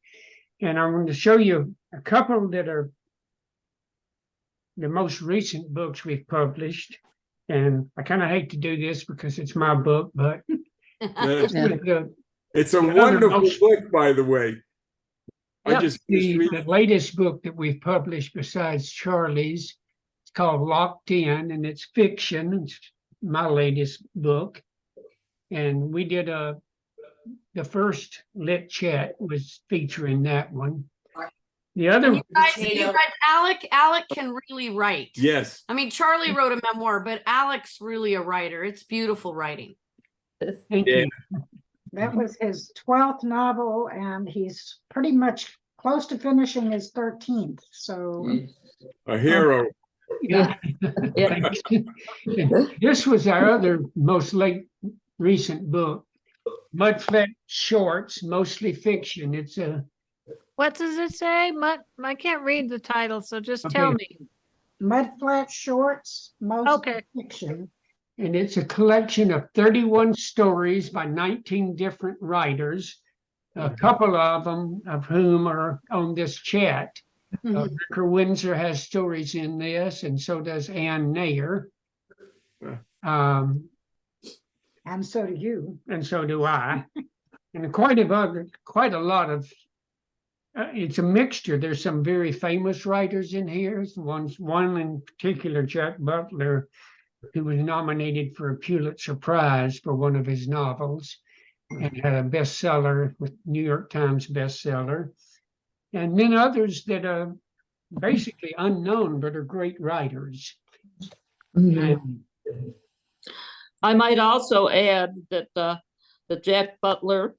And I'm going to show you a couple that are the most recent books we've published. And I kind of hate to do this because it's my book, but It's a other wonderful most- book, by the way. I Yep, just the latest book that we've published besides Charlie's, it's called Locked In, and it's fiction. It's my latest book. And we did the first lit chat was featuring that one. The other, You guys, Alec can really write. Yes. I mean, Charlie wrote a memoir, but Alec's really a writer. It's beautiful writing. thank Yeah. you. That was his 12th novel, and he's pretty much close to finishing his 13th. So A hero. Yeah. Yeah. And this was our other most recent book, Mudflat Shorts, mostly fiction. It's a What does it say? I can't read the title, so just tell Okay. me. Mudflat Shorts, most Okay. fiction. and it's a collection of 31 stories by 19 different writers, a couple of them of whom are on this chat. Ricker Windsor has stories in this, and so does Ann Nair. And so do you. And so do I. And quite a lot of, it's a mixture. There's some very famous writers in here. One in particular, Jack Butler, who was nominated for a Pulitzer Prize for one of his novels and had a bestseller with New York Times bestseller. And then others that are basically unknown, but are great writers. And I might also add that that Jack Butler,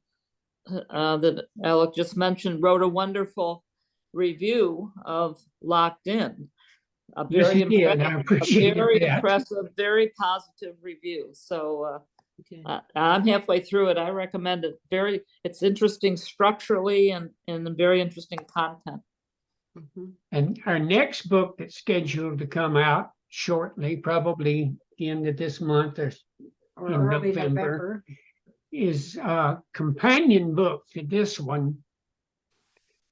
that Alec just mentioned, wrote a wonderful review of Locked In. A Yes, very he did. I appreciate very that. impressive, very positive review. So I'm halfway through it. I recommend it. It's interesting structurally and very interesting content. And our next book that's scheduled to come out shortly, probably the end of this month or Or in early November, is a companion book to this one.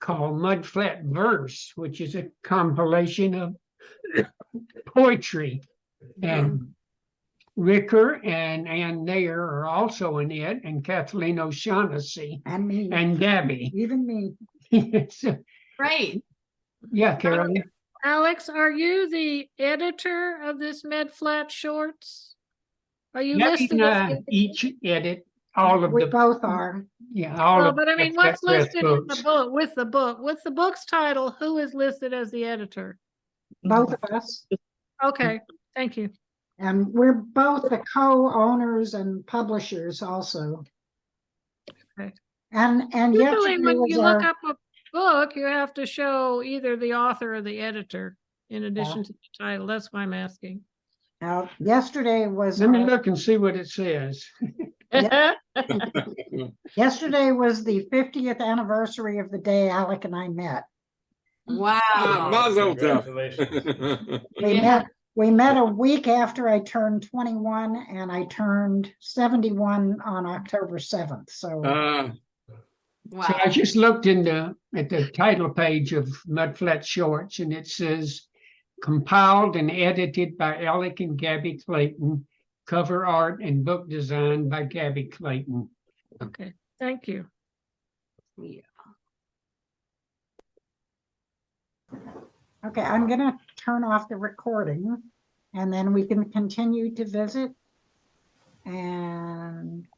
called Mud Flat Verse, which is a compilation of poetry. And Ricker and Ann Nair are also in it, and Kathleen O'Shaughnessy And me, and Gabby. even me. So, Great. yeah, Carolyn. Alex, are you the editor of this Med Flat Shorts? Are you Gabby listed and as I the- each edit all of We the, both are. yeah, all Well, of. but I mean, the what's Press listed in the books. book, with the book? What's the book's title? Who is listed as the editor? Both of us. Okay, thank you. And we're both the co-owners and publishers also. Okay. And Usually yesterday when was you look our, up a book, you have to show either the author or the editor in addition to the title. That's why I'm asking. yesterday was Let me our- look and see what it says. yesterday was the 50th anniversary of the day Alec and I met. Wow. Mazel tov. Congratulations. We met a week after I turned 21, and I turned 71 on October 7th. So So I Wow. just looked at the title page of Mud Flat Shorts, and it says compiled and edited by Alec and Gabby Clayton, cover art and book design by Gabby Clayton. Okay, thank you. okay, I'm gonna turn off the recording, and then we can continue to visit. And